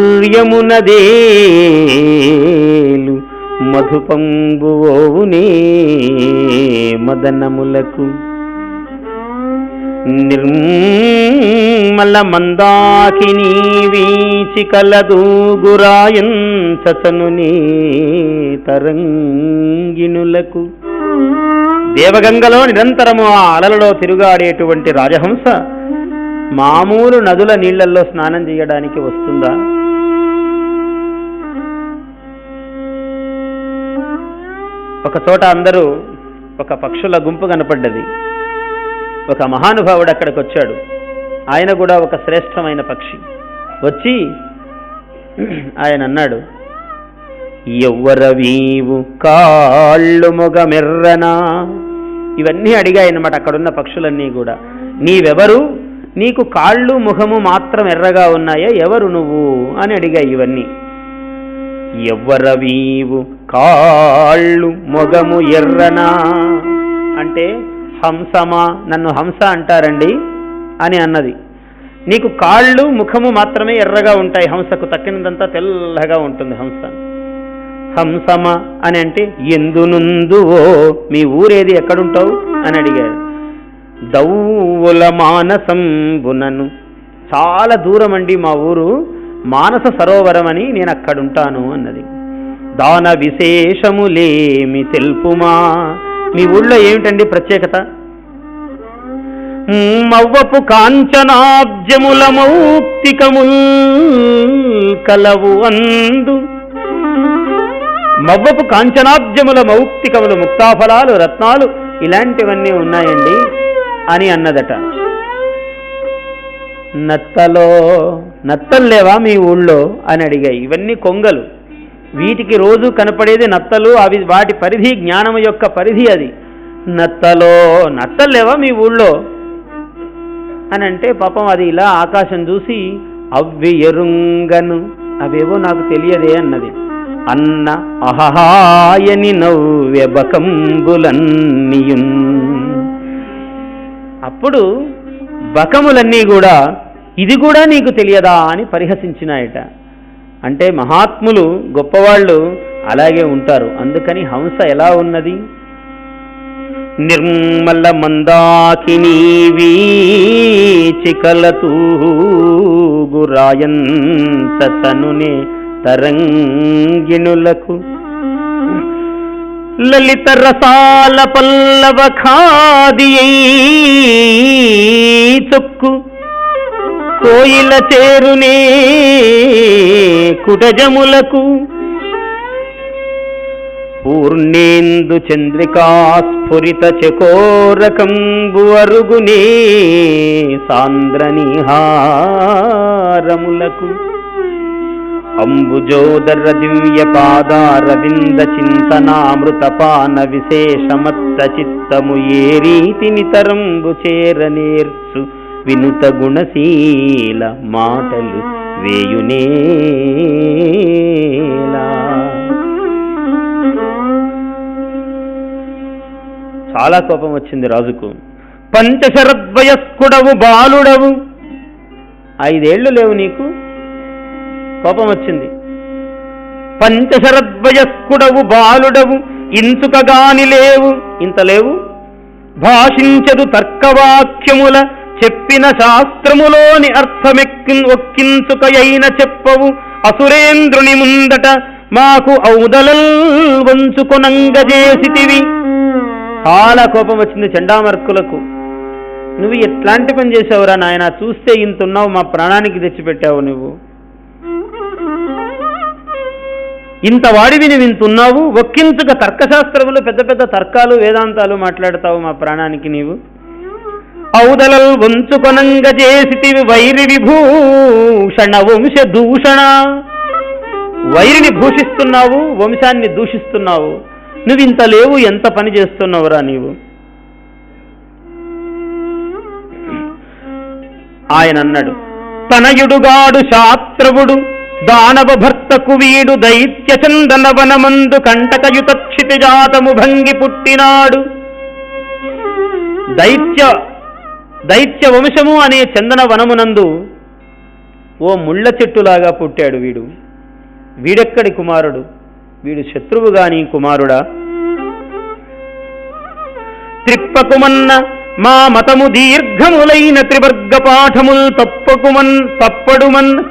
మధుపంబువోవునే మదనములకు నిర్మల మందాకిని వీచి కలదూగురాయంచనునే తరంగిణులకు. దేవగంగలో నిరంతరము ఆ అలలలో తిరుగాడేటువంటి రాజహంస మామూలు నదుల నీళ్లల్లో స్నానం చేయడానికి వస్తుందా? ఒక చోట అందరూ ఒక పక్షుల గుంపు కనపడ్డది. ఒక మహానుభావుడు అక్కడికి వచ్చాడు. ఆయన కూడా ఒక శ్రేష్టమైన పక్షి. వచ్చి ఆయన అన్నాడు, ఎవ్వరవీవు కాళ్ళు మొగమెర్రనా. ఇవన్నీ అడిగాయన్నమాట అక్కడున్న పక్షులన్నీ కూడా. నీవెవరు, నీకు కాళ్ళు ముఖము మాత్రం ఎర్రగా ఉన్నాయా, ఎవరు నువ్వు అని అడిగాయి ఇవన్నీ. ఎవ్వరవీవు కాళ్ళు మొగము ఎర్రనా అంటే హంసమా, నన్ను హంస అంటారండి అని అన్నది. నీకు కాళ్ళు ముఖము మాత్రమే ఎర్రగా ఉంటాయి, హంసకు తక్కినదంతా తెల్లగా ఉంటుంది హంస. హంసమ అని అంటే ఎందునుందువో, మీ ఊరేది, ఎక్కడుంటావు అని అడిగారు. దౌవుల మానసంబునను, చాలా దూరం అండి మా ఊరు, మానస సరోవరం అని నేను అక్కడుంటాను అన్నది. దాన విశేషములేమి తెలుపుమా, మీ ఊళ్ళో ఏమిటండి ప్రత్యేకత? మవ్వపు కాంచనాబ్జముల మౌక్తికముల్ కలవు అందు. మవ్వపు కాంచనాబ్జముల మౌక్తికములు, ముక్తాఫలాలు, రత్నాలు ఇలాంటివన్నీ ఉన్నాయండి అని అన్నదట. నత్తలో నత్తలు లేవా మీ ఊళ్ళో అని అడిగాయి. ఇవన్నీ కొంగలు, వీటికి రోజు కనపడేది నత్తలు, అవి వాటి పరిధి జ్ఞానం యొక్క పరిధి అది. నత్తలు లేవా మీ ఊళ్ళో అని అంటే పాపం అది ఇలా ఆకాశం చూసి అవ్వి ఎరుంగను, అవేవో నాకు తెలియదే అన్నది. అన్న అహహాయని నవ్య బకంబులన్నీయున్. అప్పుడు బకములన్నీ కూడా ఇది కూడా నీకు తెలియదా అని పరిహసించినాయట. అంటే మహాత్ములు గొప్పవాళ్ళు అలాగే ఉంటారు. అందుకని హంస ఎలా ఉన్నది? నిర్మల మందాకినీ వీచికలతూగురాయంతనునే తరంగిణులకు లలిత రసాల పల్లవ ఖాదియై చొక్కు కోయిల చేరునే కుటజములకు పూర్ణేందు చంద్రికా స్ఫురిత చకోరకంబు అరుగునే సాంద్రనిహారములకు అంబుజోదర దివ్య పాదారవింద చింతనామృతపాన విశేషమత్త చిత్తము ఏ రీతి నితరంబు చేరనేర్చు వినుత గుణశీల మాటలు వేయునేలా. చాలా కోపం వచ్చింది రాజుకు. పంచశరద్వయస్కుడవు బాలుడవు, 5 ఏళ్ళు లేవు నీకు, కోపం వచ్చింది. పంచశరద్వయస్కుడవు బాలుడవు ఇంచుకగాని లేవు, ఇంత లేవు. భాషించదు తర్కవాక్యముల చెప్పిన శాస్త్రములోని ఒక్కించుకయైన చెప్పవు. అసురేంద్రుని ముందట మాకు ఔదలల్ వంచుకొనంగజేసితివి. చాలా కోపం వచ్చింది చండామర్కులకు. నువ్వు ఎట్లాంటి పని చేసావురా నాయన, చూస్తే ఇంతున్నావు, మా ప్రాణానికి తెచ్చిపెట్టావు. నువ్వు ఇంత వాడివి, నువ్వు ఇంతున్నావు. ఒక్కించుక తర్కశాస్త్రములు పెద్ద పెద్ద తర్కాలు వేదాంతాలు మాట్లాడతావు మా ప్రాణానికి నీవు. ఔదలల్ వంచుకొనంగజేసితివి వైరి విభూషణ వంశ దూషణ. వైరిని భూషిస్తున్నావు, వంశాన్ని దూషిస్తున్నావు. నువ్వు ఇంత లేవు, ఎంత పని చేస్తున్నావురా నీవు. ఆయన అన్నాడు, తనయుడుగాడు శాస్త్రవుడు దానవ భర్తకు వీడు దైత్య చందన వనమందు కంటకయుత క్షితిజాతము భంగి పుట్టినాడు. దైత్య వంశము అనే చందన వనమునందు ఓ ముళ్ళ చెట్టులాగా పుట్టాడు వీడు. వీడెక్కడి కుమారుడు? వీడు శత్రువు గాని కుమారుడా? త్రిప్పకుమన్న మా మతము దీర్ఘములైన త్రివర్గ పాఠముల్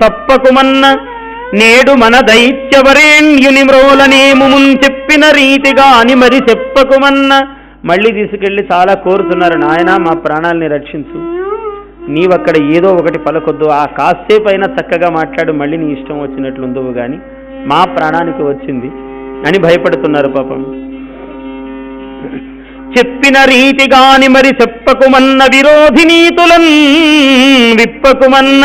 తప్పకుమన్న నేడు మన దైత్యవరేణ్యుని మ్రోలనేముమున్ చెప్పిన రీతిగా అని మరి చెప్పకుమన్న. మళ్ళీ తీసుకెళ్లి చాలా కోరుతున్నారు, నాయన మా ప్రాణాలని రక్షించు, నీవక్కడ ఏదో ఒకటి పలకొద్దు, ఆ కాసేపు అయినా చక్కగా మాట్లాడు, మళ్ళీ నీ ఇష్టం వచ్చినట్లుందువు గాని మా ప్రాణానికి వచ్చింది అని భయపడుతున్నారు పాపం. చెప్పిన రీతిగాని మరి చెప్పకుమన్న విరోధి నీతులన్ విప్పకుమన్న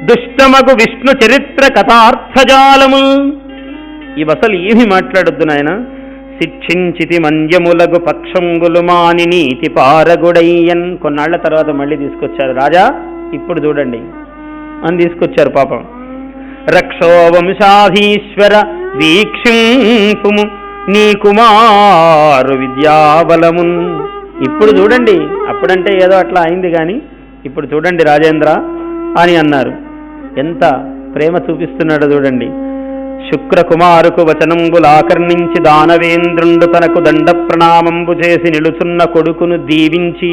దుష్టమగు విష్ణు చరిత్ర కథార్థజాలము. ఇవసలు ఏమి మాట్లాడొద్దు నాయన. శిక్షించితి మంజములగు పక్షంగులు మాని నీతి పారగుడయ్యన్. కొన్నాళ్ల తర్వాత మళ్ళీ తీసుకొచ్చారు. రాజా ఇప్పుడు చూడండి అని తీసుకొచ్చారు పాపం. రక్షో వంశాధీశ్వర వీక్షింపుము నీ కుమారు విద్యాబలమున్. ఇప్పుడు చూడండి, అప్పుడంటే ఏదో అట్లా అయింది కానీ ఇప్పుడు చూడండి రాజేంద్ర అని అన్నారు. ఎంత ప్రేమ చూపిస్తున్నాడో చూడండి. శుక్రకుమారుకు వచనంబులాకర్ణించి దానవేంద్రుండు తనకు దండ ప్రణామంబు చేసి నిలుచున్న కొడుకును దీవించి,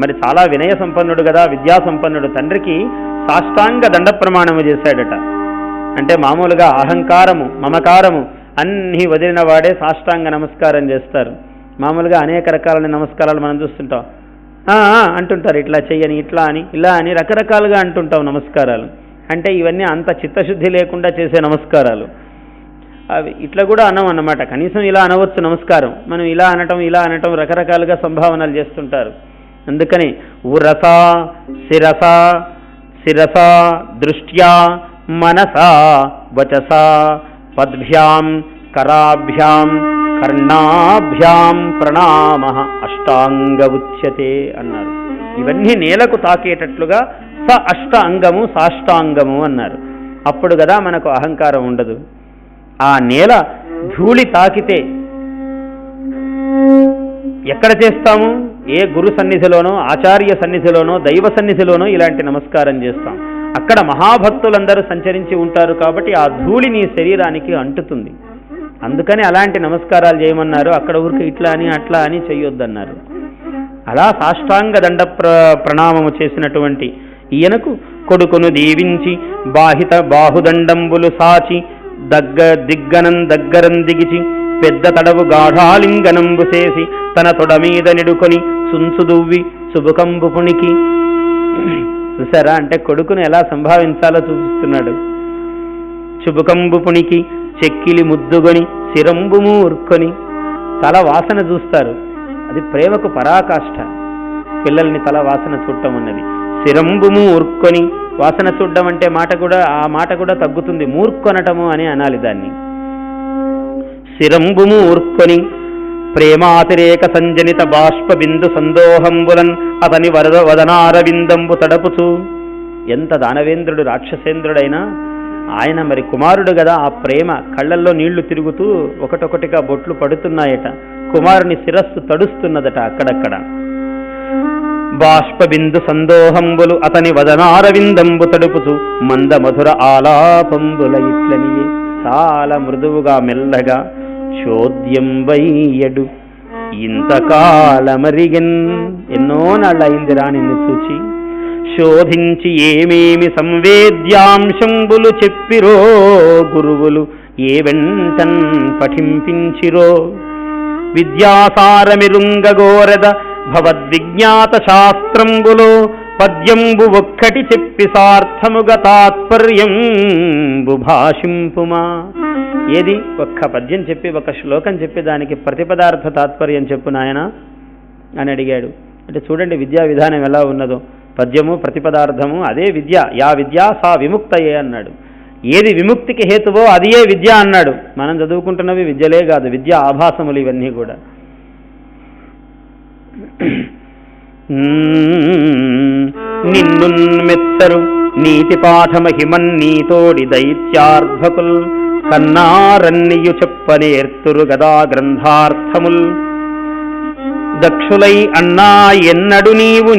మరి చాలా వినయ సంపన్నుడు కదా, విద్యా సంపన్నుడు, తండ్రికి సాష్టాంగ దండ ప్రమాణము చేశాడట. అంటే మామూలుగా అహంకారము మమకారము అన్నీ వదిలిన వాడే సాష్టాంగ నమస్కారం చేస్తారు. మామూలుగా అనేక రకాలైన నమస్కారాలు మనం చూస్తుంటాం, అంటుంటారు ఇట్లా చెయ్యని, ఇట్లా అని, ఇలా అని రకరకాలుగా అంటుంటాం నమస్కారాలు. అంటే ఇవన్నీ అంత చిత్తశుద్ధి లేకుండా చేసే నమస్కారాలు. అవి ఇట్లా కూడా అనం అన్నమాట. కనీసం ఇలా అనవచ్చు నమస్కారం, మనం ఇలా అనటం రకరకాలుగా సంభావనలు చేస్తుంటారు. అందుకని ఉరస శిరస శిరసా దృష్ట్యా మనసా వచసా పద్భ్యాం కరాభ్యాం కర్ణాభ్యాం ప్రణామః అష్టాంగ ఉచ్యతే అన్నారు. ఇవన్నీ నేలకు తాకేటట్లుగా స అష్ట అంగము సాష్టాంగము అన్నారు. అప్పుడు కదా మనకు అహంకారం ఉండదు. ఆ నేల ధూళి తాకితే ఎక్కడ చేస్తాము? ఏ గురు సన్నిధిలోనో, ఆచార్య సన్నిధిలోనో, దైవ సన్నిధిలోనో ఇలాంటి నమస్కారం చేస్తాం. అక్కడ మహాభక్తులందరూ సంచరించి ఉంటారు కాబట్టి ఆ ధూళి నీ శరీరానికి అంటుతుంది. అందుకని అలాంటి నమస్కారాలు చేయమన్నారు. అక్కడ ఊరికి ఇట్లా అని అట్లా అని చెయ్యొద్దన్నారు. అలా సాష్టాంగ దండ ప్రణామము చేసినటువంటి ఈయనకు కొడుకును దీవించి బాహుదండంబులు సాచి దగ్గరం దిగిచి పెద్ద తడవు గాఢాలింగనంబు చేసి తన తొడ మీద నిడుకొని చుంచుదువ్వి చుబుకంబు పుణికి. చూసారా, అంటే కొడుకును ఎలా సంభావించాలో చూపిస్తున్నాడు. చుబుకంబు పుణికి చెక్కిలి ముద్దుగొని శిరంబు మూర్కొని. తల వాసన చూస్తారు, అది ప్రేమకు పరాకాష్ఠ. పిల్లల్ని తల వాసన చూడటం అన్నది. శిరంబు మూర్కొని, వాసన చూడడం అంటే ఆ మాట కూడా తగ్గుతుంది, మూర్కొనటము అని అనాలి దాన్ని. శిరంబు మూర్కొని ప్రేమాతిరేక సంజనిత బాష్ప బిందు సందోహంబులన్ అతని వదనారవిందంబు తడపుచు. ఎంత దానవేంద్రుడు, రాక్షసేంద్రుడైనా ఆయన మరి కుమారుడు కదా, ఆ ప్రేమ కళ్ళల్లో నీళ్లు తిరుగుతూ ఒకటొకటిగా బొట్లు పడుతున్నాయట. కుమారుని శిరస్సు తడుస్తున్నదట అక్కడక్కడ. బాష్పబిందు సందోహంబులు అతని వదనారవిందంబు తడుపుచు మంద మధుర ఆలాపంబుల ఇట్లనియే. చాలా మృదువుగా మెల్లగా చోద్యంబయ్యడు ఇంతకాలమరిగన్. ఎన్నో నాళ్ళయిందిరా నిన్ను చూచి. శోధించి ఏమేమి సంవేద్యాంశంబులు చెప్పిరో గురువులు ఏ వెంటన్ పఠింపించిరో. విద్యాసారమిరుంగగోరద భవద్విజ్ఞాత శాస్త్రంబులో పద్యంబు ఒక్కటి చెప్పి సార్థముగా తాత్పర్యంబు భాషింపుమా. ఏది ఒక్క పద్యం చెప్పి, ఒక శ్లోకం చెప్పి దానికి ప్రతిపదార్థ తాత్పర్యం చెప్పు నాయన అని అడిగాడు. అంటే చూడండి విద్యా విధానం ఎలా ఉన్నదో. పద్యము ప్రతిపదార్థము అదే విద్య. యా విద్యా సా విముక్తయే అన్నాడు. ఏది విముక్తికి హేతువో అదియే విద్య అన్నాడు. మనం చదువుకుంటున్నవి విద్యలే కాదు, విద్యా ఆభాసములు ఇవన్నీ కూడా. నిన్ను మెత్తరు నీతి పాఠమహిమన్నీతోడి దైత్యార్భకుల్ కన్నారన్నియు చెప్పనేర్తురు గదా గ్రంథార్థముల్. దక్షులై అన్నా ఎన్నడు నీవు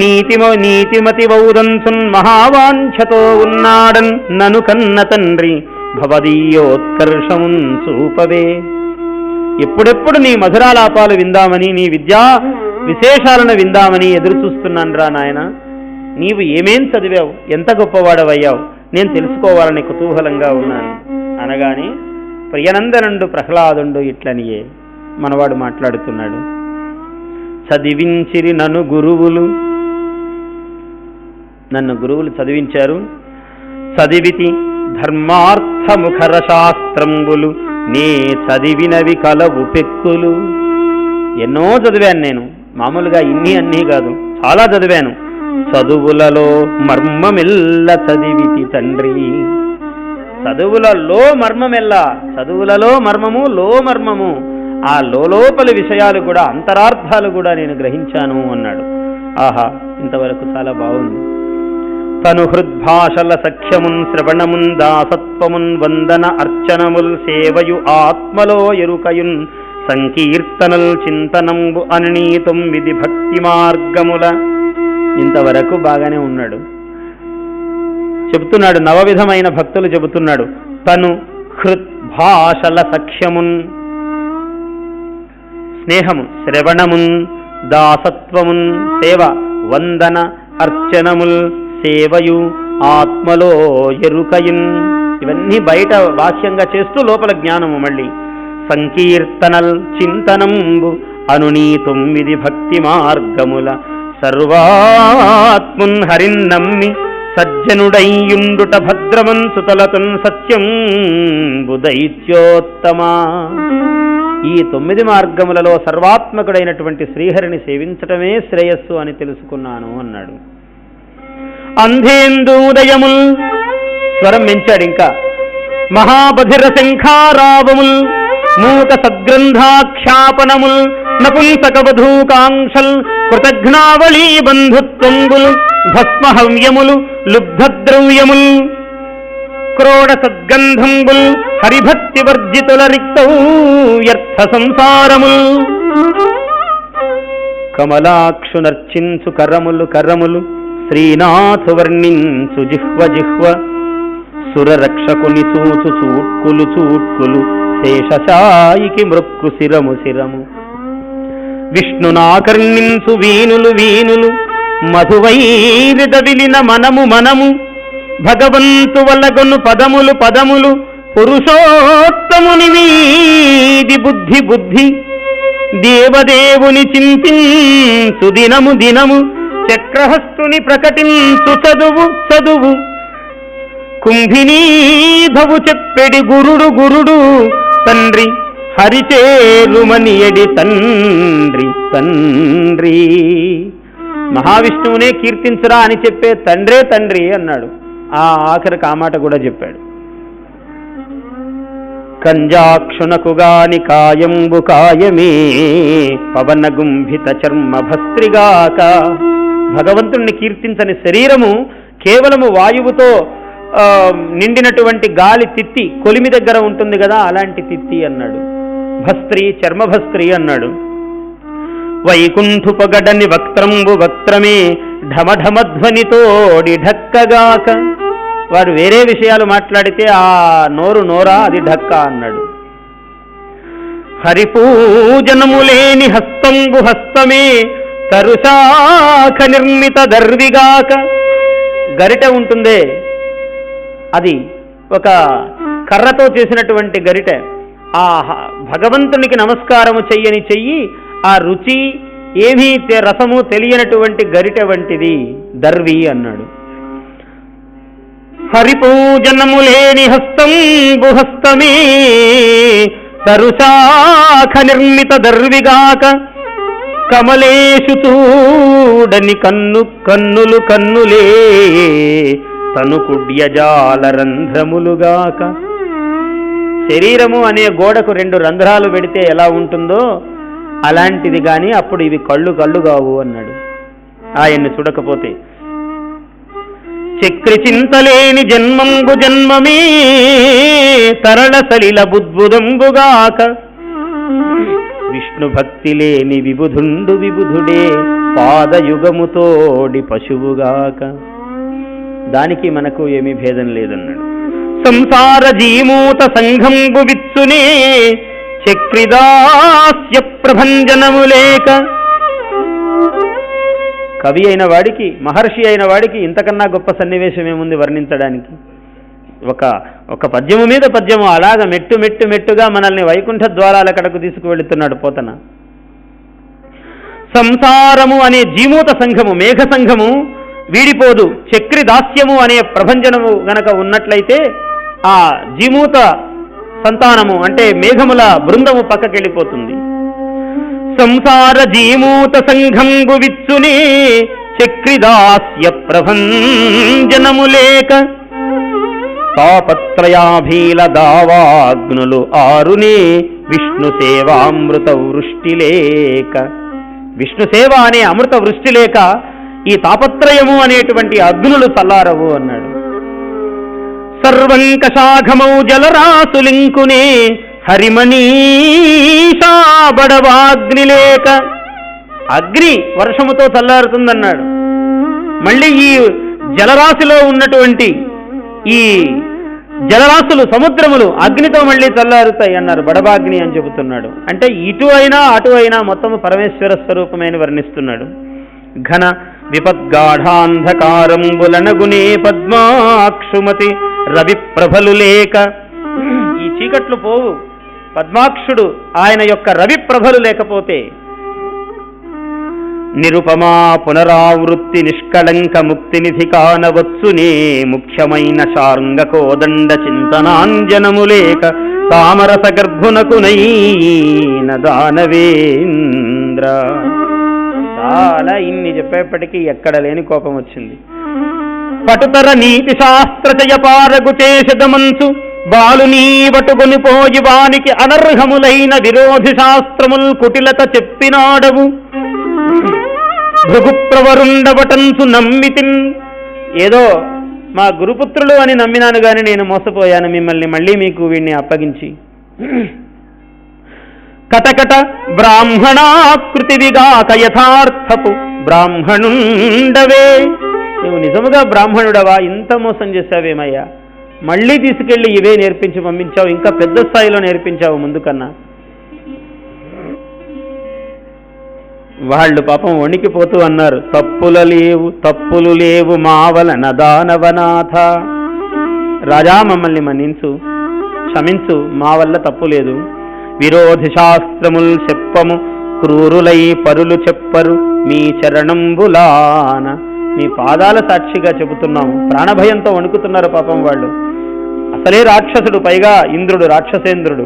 నీతిమతి వౌదంసున్ మహావాంఛతో ఉన్నాడన్ నను కన్న తండ్రి భవదీయోత్కర్షమున్ చూపవే. ఎప్పుడెప్పుడు నీ మధురాలాపాలు విందామని, నీ విద్యా విశేషాలను విందామని ఎదురు చూస్తున్నాను రా నాయన. నీవు ఏమేం చదివావు, ఎంత గొప్పవాడవయ్యావు, నేను తెలుసుకోవాలని కుతూహలంగా ఉన్నాను అనగానే ప్రియనందనుండు ప్రహ్లాదుండు ఇట్లనియే మనవాడు మాట్లాడుతున్నాడు. చదివించిరి నన్ను గురువులు చదివించారు. చదివితి ధర్మార్థముఖర శాస్త్రంబులు నే చదివినవి కలవు పెక్కులు. ఎన్నో చదివాను నేను, మామూలుగా ఇన్ని అన్నీ కాదు, చాలా చదివాను. చదువులలో మర్మమెల్ల చదివితి తండ్రి. చదువులలో మర్మమెల్లా, చదువులలో మర్మము, లో మర్మము, ఆ లోపలి విషయాలు కూడా, అంతరార్థాలు కూడా నేను గ్రహించాను అన్నాడు. ఆహా, ఇంతవరకు చాలా బాగుంది. తను హృద్భాషల సఖ్యమున్ శ్రవణమున్ దాసత్వమున్ వందన అర్చనముల్ సేవయు ఆత్మలో ఎరుకయున్ సంకీర్తనల్ చింతనంబు అని 9 భక్తి మార్గముల. ఇంతవరకు బాగానే ఉన్నాడు. చెబుతున్నాడు, నవవిధమైన భక్తులు చెబుతున్నాడు. తను హృద్భాషల సఖ్యమున్, స్నేహము, శ్రవణమున్, దాసత్వమున్, సేవ, వందన అర్చనముల్, సేవయు ఆత్మలో ఎరుకయున్. ఇవన్నీ బయట వాక్యంగా చేస్తూ లోపల జ్ఞానము. మళ్ళీ సంకీర్తనల్ చింతనంబు అనునీ 9 భక్తి మార్గముల సర్వాత్మున్ హరిన్నమ్మి సజ్జనుడయ్యుండుట భద్రమన్ సుతలతున్ సత్యం బుదైత్యోత్తమా. ఈ 9 మార్గములలో సర్వాత్మకుడైనటువంటి శ్రీహరిని సేవించటమే శ్రేయస్సు అని తెలుసుకున్నాను అన్నాడు. అంధేందూదయముల్, స్వరం పెంచాడు ఇంకా, మహాబధిర శంఖారావముల్, మూక సద్గ్రంథాఖ్యాపనముల్, నపుంసకవధూకాంక్షల్, కృతఘ్నావళీ బంధుత్వంబుల్, భస్మహవ్యములు, లుబ్ధద్రవ్యముల్, క్రోడ సద్గంధంబుల్, హరిభక్తి వర్జితుల రిక్తౌ వ్యర్థ సంసారముల్, కమలాక్షునర్చించు కరములు కరములు, శ్రీనాథు వర్ణించు జిహ్వ జిహ్వ, సురరక్షకుని చూచు చూట్కులు చూట్కులు, శేషశాయికి మృక్కు శిరము శిరము, విష్ణునాకర్ణించు వీనులు వీనులు, మధువైరిద విలిన మనము మనము, భగవంతు వలగొను పదములు పదములు, పురుషోత్తముని వీది బుద్ధి బుద్ధి, దేవదేవుని చింతించు దినము దినము, చక్రహస్తుని ప్రకటించు చదువు చదువు, కుంభినీధవు చెప్పెడి గురుడు గురుడు, తండ్రి హరిచేరుమనియడి తండ్రి తండ్రి. మహావిష్ణువునే కీర్తించరా అని చెప్పే తండ్రే తండ్రి అన్నాడు. ఆ ఆఖరికి ఆ మాట కూడా చెప్పాడు. కంజాక్షునకుగాని కాయంబు కాయమే, పవన గుంభిత చర్మ భస్త్రిగాక. భగవంతుణ్ణి కీర్తించని శరీరము కేవలము వాయువుతో నిండినటువంటి గాలి తిత్తి కొలిమి దగ్గర ఉంటుంది కదా, అలాంటి తిత్తి అన్నాడు. భస్త్రి చర్మభస్త్రి అన్నాడు. వైకుంఠుపగడని వక్త్రంబు వక్త్రమే, ఢమఢమధ్వనితోడి ఢక్కగాక. వాడు వేరే విషయాలు మాట్లాడితే ఆ నోరు నోరా, అది ఢక్క అన్నాడు. హరిపూజనములేని హస్తంబు హస్తమే, తరుశాఖ నిర్మిత దర్విగాక. గరిట ఉంటుందే, అది ఒక కర్రతో చేసినటువంటి గరిట. ఆ భగవంతునికి నమస్కారము చెయ్యని చెయ్యి, ఆ రుచి ఏమీ రసము తెలియనటువంటి గరిట వంటిది దర్వి అన్నాడు. హరిపూజనములేని హస్తంబు హస్తమే, తరుశాఖ నిర్మిత దర్విగాక. కమలేషు చూడని కన్ను కన్నులు కన్నులే, తను కుడ్యజాల రంధ్రములుగాక. శరీరము అనే గోడకు 2 రంధ్రాలు పెడితే ఎలా ఉంటుందో అలాంటిది గాని అప్పుడు ఇవి కళ్ళు కళ్ళు కావు అన్నాడు ఆయన్ని చూడకపోతే. చక్రి చింతలేని జన్మంబు జన్మమే, తరళ సలిల బుద్బుదంబుగాక. విష్ణు భక్తి లేని విబుధుండు విబుధుడే, పాదయుగముతోడి పశువుగాక. దానికి మనకు ఏమీ భేదం లేదన్నాడు. సంసార జీమూత సంఘంబు విత్సునే, చక్రిదాస్య ప్రభంజనము లేక. కవి అయిన వాడికి, మహర్షి అయిన వాడికి ఇంతకన్నా గొప్ప సన్నివేశం ఏముంది వర్ణించడానికి? ఒక పద్యము మీద పద్యము అలాగ మెట్టు మెట్టు మెట్టుగా మనల్ని వైకుంఠ ద్వారాల కడకు తీసుకువెళుతున్నాడు పోతన. సంసారము అనే జీమూత సంఘము, మేఘ సంఘము వీడిపోదు. చక్రి దాస్యము అనే ప్రభంజనము గనక ఉన్నట్లయితే ఆ జీమూత సంతానము అంటే మేఘముల బృందము పక్కకెళ్ళిపోతుంది. సంసార జీమూత సంఘంబు విచ్చునే, చక్రిదాస్య ప్రభంజనము లేక. తాపత్రయాభీల దావాగ్నులు ఆరునే, విష్ణు సేవామృత వృష్టి లేక. విష్ణు సేవ అనే అమృత వృష్టి లేక ఈ తాపత్రయము అనేటువంటి అగ్నులు చల్లారవు అన్నాడు. సర్వంకషాఘమౌ జలరాసులింకునే, హరిమనీషా బడవాగ్ని లేక. అగ్ని వర్షముతో చల్లారుతుందన్నాడు. మళ్ళీ ఈ జలరాశిలో ఉన్నటువంటి ఈ జలరాశులు, సముద్రములు అగ్నితో మళ్ళీ చల్లారుతాయి అన్నారు. బడబాగ్ని అని చెబుతున్నాడు. అంటే ఇటు అయినా అటు అయినా మొత్తము పరమేశ్వర స్వరూపమైన వర్ణిస్తున్నాడు. ఘన విపద్గాఢాంధకారంబులనగునే, పద్మాక్షుమతి రవి ప్రభలు లేక. ఈ చీకట్లు పోవు, పద్మాక్షుడు ఆయన యొక్క రవి ప్రభలు లేకపోతే. నిరుపమా పునరావృత్తి నిష్కళంక ముక్తి నిధి కానవచ్చునే, ముఖ్యమైన శార్ంగ కోదండ చింతనాంజనము లేక. తామరస గర్భునకునైన దానవేంద్ర. చాలా ఇన్ని చెప్పేప్పటికీ ఎక్కడ లేని కోపం వచ్చింది. పటుతర నీతి శాస్త్రచయ పారగు చేసదమంచు బాలునీ వటుకొని పోయి వానికి అనర్హములైన విరోధి శాస్త్రముల్ కుటిలత చెప్పినాడవు భృగుప్రవరుండవటంచు నమ్మితిన్. ఏదో మా గురుపుత్రులు అని నమ్మినాను గాని నేను మోసపోయాను మిమ్మల్ని మళ్ళీ మీకు వీడిని అప్పగించి. కటకట బ్రాహ్మణాకృతివిగాక యథార్థపు బ్రాహ్మణుండవే. నువ్వు నిజముగా బ్రాహ్మణుడవా? ఇంత మోసం చేశావేమయ్యా? మళ్ళీ తీసుకెళ్లి ఇవే నేర్పించి పంపించావు, ఇంకా పెద్ద స్థాయిలో నేర్పించావు ముందు కన్నా. వాళ్ళు పాపం వణికిపోతూ అన్నారు, తప్పులు లేవు మావలన దానవనాథ. రాజా మమ్మల్ని మన్నించు, క్షమించు, మా వల్ల తప్పు లేదు. విరోధి శాస్త్రముల్ చెప్పము క్రూరులై పరులు చెప్పరు మీ చరణంబులాన. మీ పాదాల సాక్షిగా చెబుతున్నాము. ప్రాణభయంతో వణుకుతున్నారు పాపం వాళ్ళు. అసలే రాక్షసుడు, పైగా ఇంద్రుడు, రాక్షసేంద్రుడు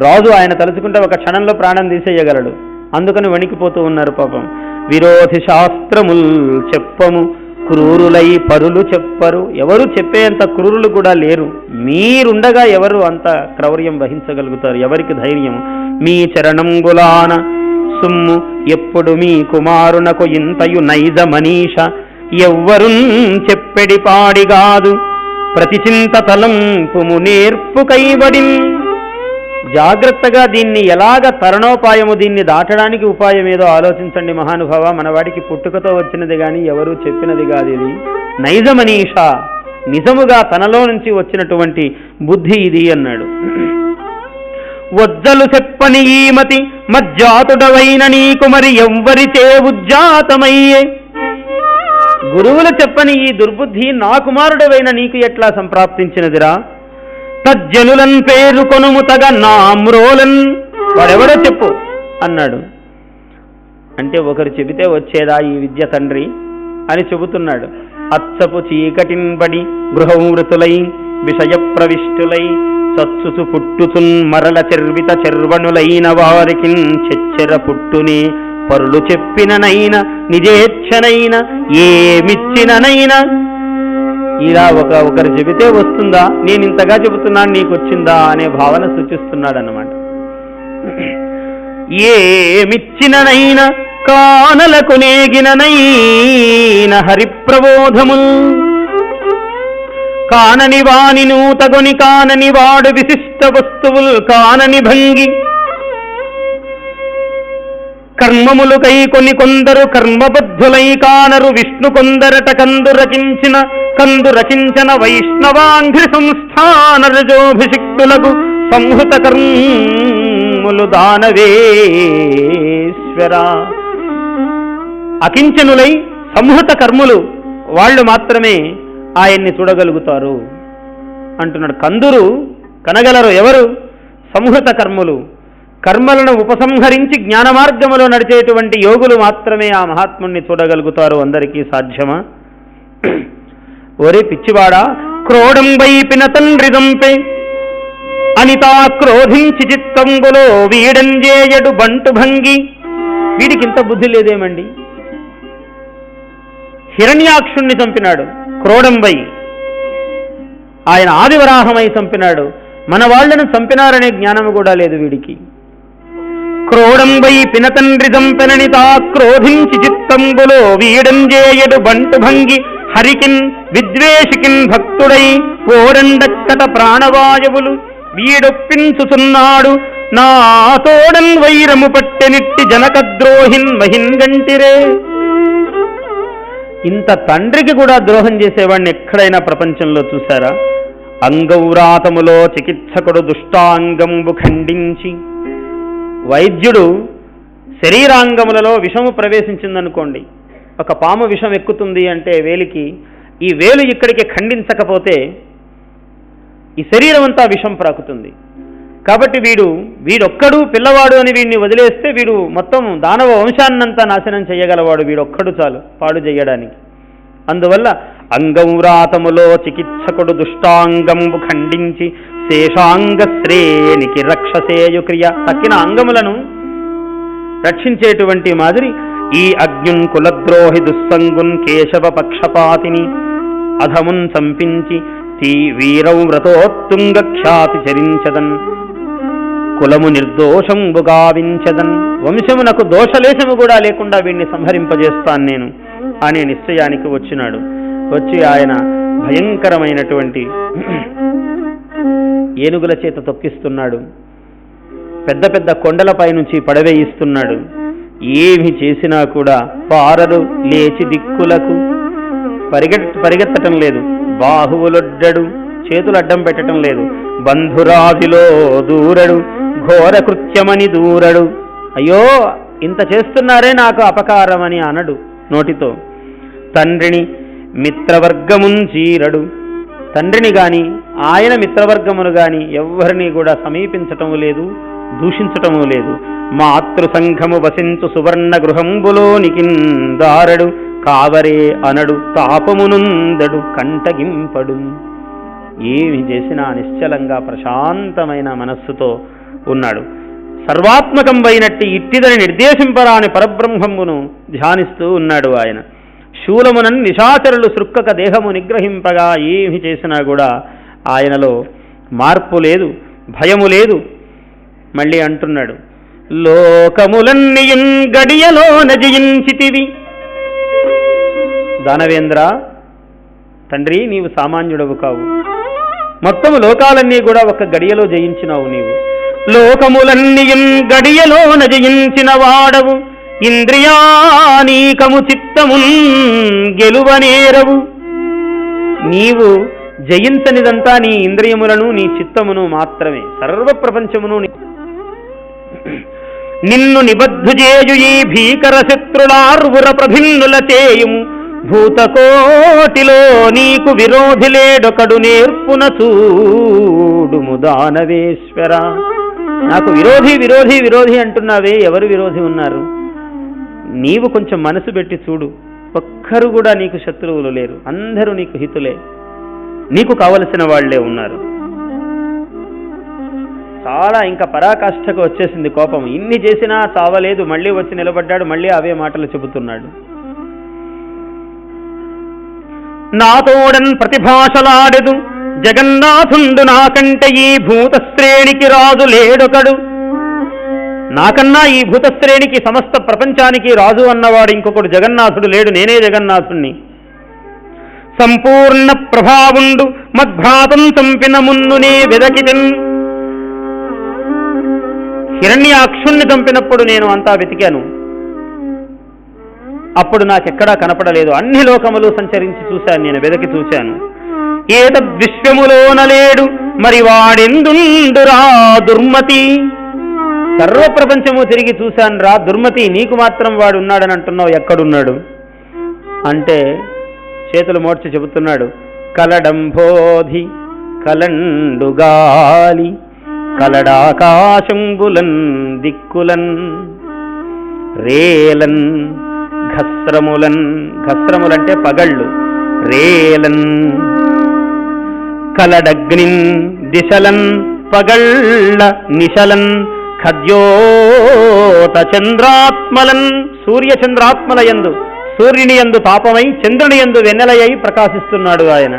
రాజు. ఆయన తలుచుకుంటే ఒక క్షణంలో ప్రాణం తీసేయగలడు. అందుకని వణికిపోతూ ఉన్నారు పాపం. విరోధి శాస్త్రముల్ చెప్పము క్రూరులై పరులు చెప్పరు. ఎవరు చెప్పేంత క్రూరులు కూడా లేరు. మీరుండగా ఎవరు అంత క్రౌర్యం వహించగలుగుతారు? ఎవరికి ధైర్యం? మీ చరణంబులాన సుమ్ము ఎప్పుడు మీ కుమారునకు ఇంతయు నైజ మనీష ఎవ్వరు చెప్పెడి పాడిగాదు ప్రతి చింత తలంపుము నేర్పు కైబడి. జాగ్రత్తగా దీన్ని ఎలాగ తరణోపాయము, దీన్ని దాటడానికి ఉపాయం ఏదో ఆలోచించండి మహానుభావ. మనవాడికి పుట్టుకతో వచ్చినది కానీ ఎవరూ చెప్పినది కాదు. ఇది నైజ మనీష, నిజముగా తనలో నుంచి వచ్చినటువంటి బుద్ధి ఇది అన్నాడు. వజ్జలు చెప్పని ఈమతి మజ్జాతుడవైన నీకు మరి ఎవ్వరిచే ఉజ్జాతమయ్యే. గురువులు చెప్పని ఈ దుర్బుద్ధి నా కుమారుడవైన నీకు ఎట్లా సంప్రాప్తించినదిరా? తజ్జనులన్ పేరు కొనుముతగ నామ్రోలన్. వాడెవడో చెప్పు అన్నాడు. అంటే ఒకరు చెబితే వచ్చేదా ఈ విద్య తండ్రి అని చెబుతున్నాడు. అచ్చపు చీకటింబడి గృహమృతులై విషయ ప్రవిష్టులై చచ్చుచు పుట్టుచున్ మరల చెర్విత చెర్వణులైన వారికి చెచ్చెర పుట్టునే పరులు చెప్పిననైన నిజేచ్ఛనైన ఏమిచ్చిననైనా. ఇలా ఒకరు చెబితే వస్తుందా, నేను ఇంతగా చెబుతున్నాను నీకు వచ్చిందా అనే భావన సూచిస్తున్నాడు అన్నమాట. ఏమిచ్చిననైనా కానలకు నేగిననైన హరిప్రబోధముల్ కానని వాని నూతగొని కానని వాడు విశిష్ట వస్తువులు కానని భంగి కర్మములు కై కొని కొందరు కర్మబద్ధులై కానరు విష్ణు కొందరట కందు రచించిన వైష్ణవాంఘ్రి సంస్థాన రజోభిషిక్తులకు సంహృత కర్మములు దానవేశ్వర. అకించనులై సంహృత కర్ములు వాళ్ళు మాత్రమే ఆయన్ని చూడగలుగుతారు అంటున్నాడు. కందురు కనగలరు ఎవరు? సంహృత కర్ములు, కర్మలను ఉపసంహరించి జ్ఞాన మార్గములో నడిచేటువంటి యోగులు మాత్రమే ఆ మహాత్ముణ్ణి చూడగలుగుతారు. అందరికీ సాధ్యమా? ఒరే పిచ్చివాడా, క్రోడంబై పిన తండ్రి దంపే అనితా క్రోధించి చిత్తంబులో వీడంజేయడు బంటు భంగి. వీడికింత బుద్ధి లేదేమండి? హిరణ్యాక్షుణ్ణి చంపినాడు క్రోడంబై, ఆయన ఆదివరాహమై చంపినాడు. మన వాళ్లను చంపినారనే జ్ఞానము కూడా లేదు వీడికి. క్రోడంబై పినతండ్రి దంపెననితా క్రోధించి చిత్తంబులో వీడంజేయడు బంటు భంగి హరికిన్ విద్వేషికిన్ భక్తుడై ఓడండక్కట ప్రాణవాయువులు వీడొప్పించుచున్నాడు నా తోడన్ వైరము పట్టెనిట్టి జనకద్రోహిన్ మహిన్గంటిరే. ఇంత తండ్రికి కూడా ద్రోహం చేసేవాడిని ఎక్కడైనా ప్రపంచంలో చూశారా? అంగౌరాతములో చికిత్సకుడు దుష్టాంగంబు ఖండించి, వైద్యుడు శరీరాంగములలో విషము ప్రవేశించిందనుకోండి, ఒక పాము విషం ఎక్కుతుంది అంటే వేలికి, ఈ వేలు ఇక్కడికి ఖండించకపోతే ఈ శరీరం అంతా విషం ప్రాకుతుంది. కాబట్టి వీడొక్కడు పిల్లవాడు అని వీడిని వదిలేస్తే వీడు మొత్తం దానవ వంశాన్నంతా నాశనం చేయగలవాడు. వీడొక్కడు చాలు పాడు చేయడానికి. అందువల్ల అంగౌరాతములో చికిత్సకుడు దుష్టాంగంబు ఖండించి శేషాంగ శ్రేణికి రక్షసేయు క్రియ. తక్కిన అంగములను రక్షించేటువంటి మాదిరి ఈ అగ్ఞున్ కులద్రోహి దుస్సంగున్ కేశవ పక్షపాతిని అధమున్ సంపించి వీరౌ వ్రతోత్తుంగ ఖ్యాతి చరించదన్ కులము నిర్దోషంబు గావించదన్ వంశమునకు దోషలేశము కూడా లేకుండా వీడిని సంహరింపజేస్తాను నేను అనే నిశ్చయానికి వచ్చినాడు. వచ్చి ఆయన భయంకరమైనటువంటి ఏనుగుల చేత తొక్కిస్తున్నాడు. పెద్ద పెద్ద కొండలపై నుంచి పడవేయిస్తున్నాడు. ఏమి చేసినా కూడా పారరు లేచి దిక్కులకు పరిగెత్తటం లేదు. బాహువులొడ్డడు, చేతులు అడ్డం పెట్టడం లేదు. బంధురాశిలో దూరడు, ఘోర కృత్యమని దూరడు. అయ్యో ఇంత చేస్తున్నారే నాకు అపకారమని అనడు నోటితో. తండ్రిని మిత్రవర్గమున్ చీరడు, తండ్రిని గాని ఆయన మిత్రవర్గమును గాని ఎవ్వరిని కూడా సమీపించటము లేదు, దూషించటము లేదు. మాతృసంఘము వసించు సువర్ణ గృహంబులోనికి దారడు, కావరే అనడు తాపమునుందడు కంటగింపడు. ఏమి చేసినా నిశ్చలంగా ప్రశాంతమైన మనస్సుతో ఉన్నాడు. సర్వాత్మకంపైనట్టి ఇట్టిదని నిర్దేశింపరాని పరబ్రహ్మమును ధ్యానిస్తూ ఉన్నాడు ఆయన. శూలమునన్ నిశాచరులు సృక్కక దేహము నిగ్రహింపగా ఏమి చేసినా కూడా ఆయనలో మార్పు లేదు, భయము లేదు. మళ్ళీ అంటున్నాడు, లోకములన్నీయున్ గడియలో నజయించితివి. దానవేంద్ర, తండ్రి నీవు సామాన్యుడవు కావు. మొత్తము లోకాలన్నీ కూడా ఒక గడియలో జయించినావు నీవు. లోకములన్నీయున్ గడియలో నజయించిన వాడవు, ఇంద్రియానీకము చిత్తమున్ గెలువనేరవు. నీవు జయించనిదంతా నీ ఇంద్రియములను నీ చిత్తమును మాత్రమే. సర్వప్రపంచమును నిన్ను నిబద్ధుజేయు ఈ భీకర శత్రులార్వుర ప్రభిన్నుల చేయుము. భూతకోటిలో నీకు విరోధి లేడొకడు నేర్పున చూడుము దానవేశ్వర. నాకు విరోధి విరోధి విరోధి అంటున్నావే, ఎవరు విరోధి ఉన్నారు? నీవు కొంచెం మనసు పెట్టి చూడు, ఒక్కరు కూడా నీకు శత్రువులు లేరు, అందరూ నీకు హితులే, నీకు కావలసిన వాళ్లే ఉన్నారు. చాలా ఇంకా పరాకాష్ఠకు వచ్చేసింది కోపం. ఇన్ని చేసినా చావలేదు, మళ్ళీ వచ్చి నిలబడ్డాడు, మళ్ళీ అవే మాటలు చెబుతున్నాడు. నాతోడన్ ప్రతిభాషలాడెదు జగన్నాథుండు, నాకంటే ఈ భూతశ్రేణికి రాజు లేడొకడు. నాకన్నా ఈ భూతశ్రేణికి సమస్త ప్రపంచానికి రాజు అన్నవాడు ఇంకొకడు జగన్నాథుడు లేడు, నేనే జగన్నాథుణ్ణి. సంపూర్ణ ప్రభావుండు మద్భ్రాతం చంపిన మున్నునే వెదకితన్. హిరణ్యాక్షుణ్ణి చంపినప్పుడు నేను అంతా వెతికాను, అప్పుడు నాకెక్కడా కనపడలేదు. అన్ని లోకములు సంచరించి చూశాను, నేను వెదకి చూశాను. ఏతద్విశ్వములోన లేడు మరి వాడెందుండురా దుర్మతి. సర్వప్రపంచము తిరిగి చూశాను రా దుర్మతి, నీకు మాత్రం వాడు ఉన్నాడని అంటున్నావు, ఎక్కడున్నాడు అంటే చేతులు మోడ్చి చెబుతున్నాడు. కలడంబోధి కలండుగాలి కలడాకాశంబులన్ దిక్కులన్ రేలన్ ఘస్రములన్, ఘస్రములంటే పగళ్ళు, రేలన్ కలడగ్నిన్ దిశలన్ పగళ్ళ నిశలన్ ఖద్యోత చంద్రాత్మలన్. సూర్యచంద్రాత్మల యందు, సూర్యుని యందు తాపమై చంద్రుని యందు వెన్నెలయ్యి ప్రకాశిస్తున్నాడు ఆయన.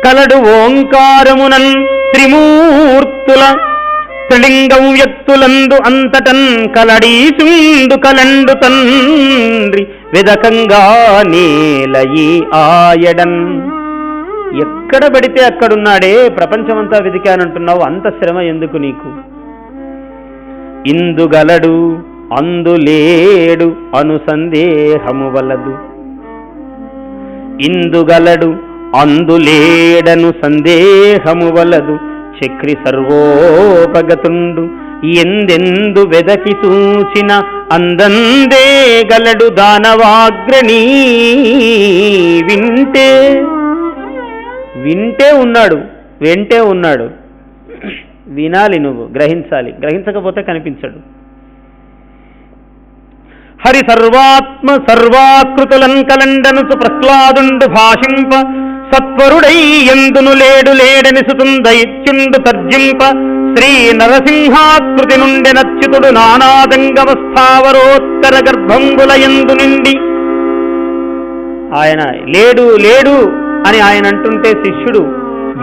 కలడు ఓంకారమునన్ త్రిమూర్తుల త్రిలింగం వ్యక్తులందు అంతటన్ కలడీసుండు కలండు తండ్రి వెదకంగా నేలయి ఆయడన్. ఎక్కడ పడితే అక్కడున్నాడే, ప్రపంచమంతా వెతికానంటున్నావు, అంత శ్రమ ఎందుకు నీకు? ఇందుగలడు అందులేడు అను సందేహము వలదు, ఇందుగలడు అందులేడను సందేహము వలదు. చక్రి సర్వోపగతుండు ఎందెందు వెదకి చూచిన అందందే గలడు దానవాగ్రణీ. వింటే వింటే ఉన్నాడు, వెంటే ఉన్నాడు. వినాలి, నువ్వు గ్రహించాలి, గ్రహించకపోతే కనిపించడు. హరి సర్వాత్మ సర్వాకృతులన్ కలండనుచు ప్రహ్లాదుండు భాషింప. సత్వరుడై ఎందును లేడు లేడని సుతుందైత్యుండు తర్జింప. శ్రీ నరసింహాకృతి నుండి నచ్యుతుడు నానాదంగమస్థావరోత్తర గర్భంబుల యందు నిండి. ఆయన లేడు లేడు అని ఆయన అంటుంటే శిష్యుడు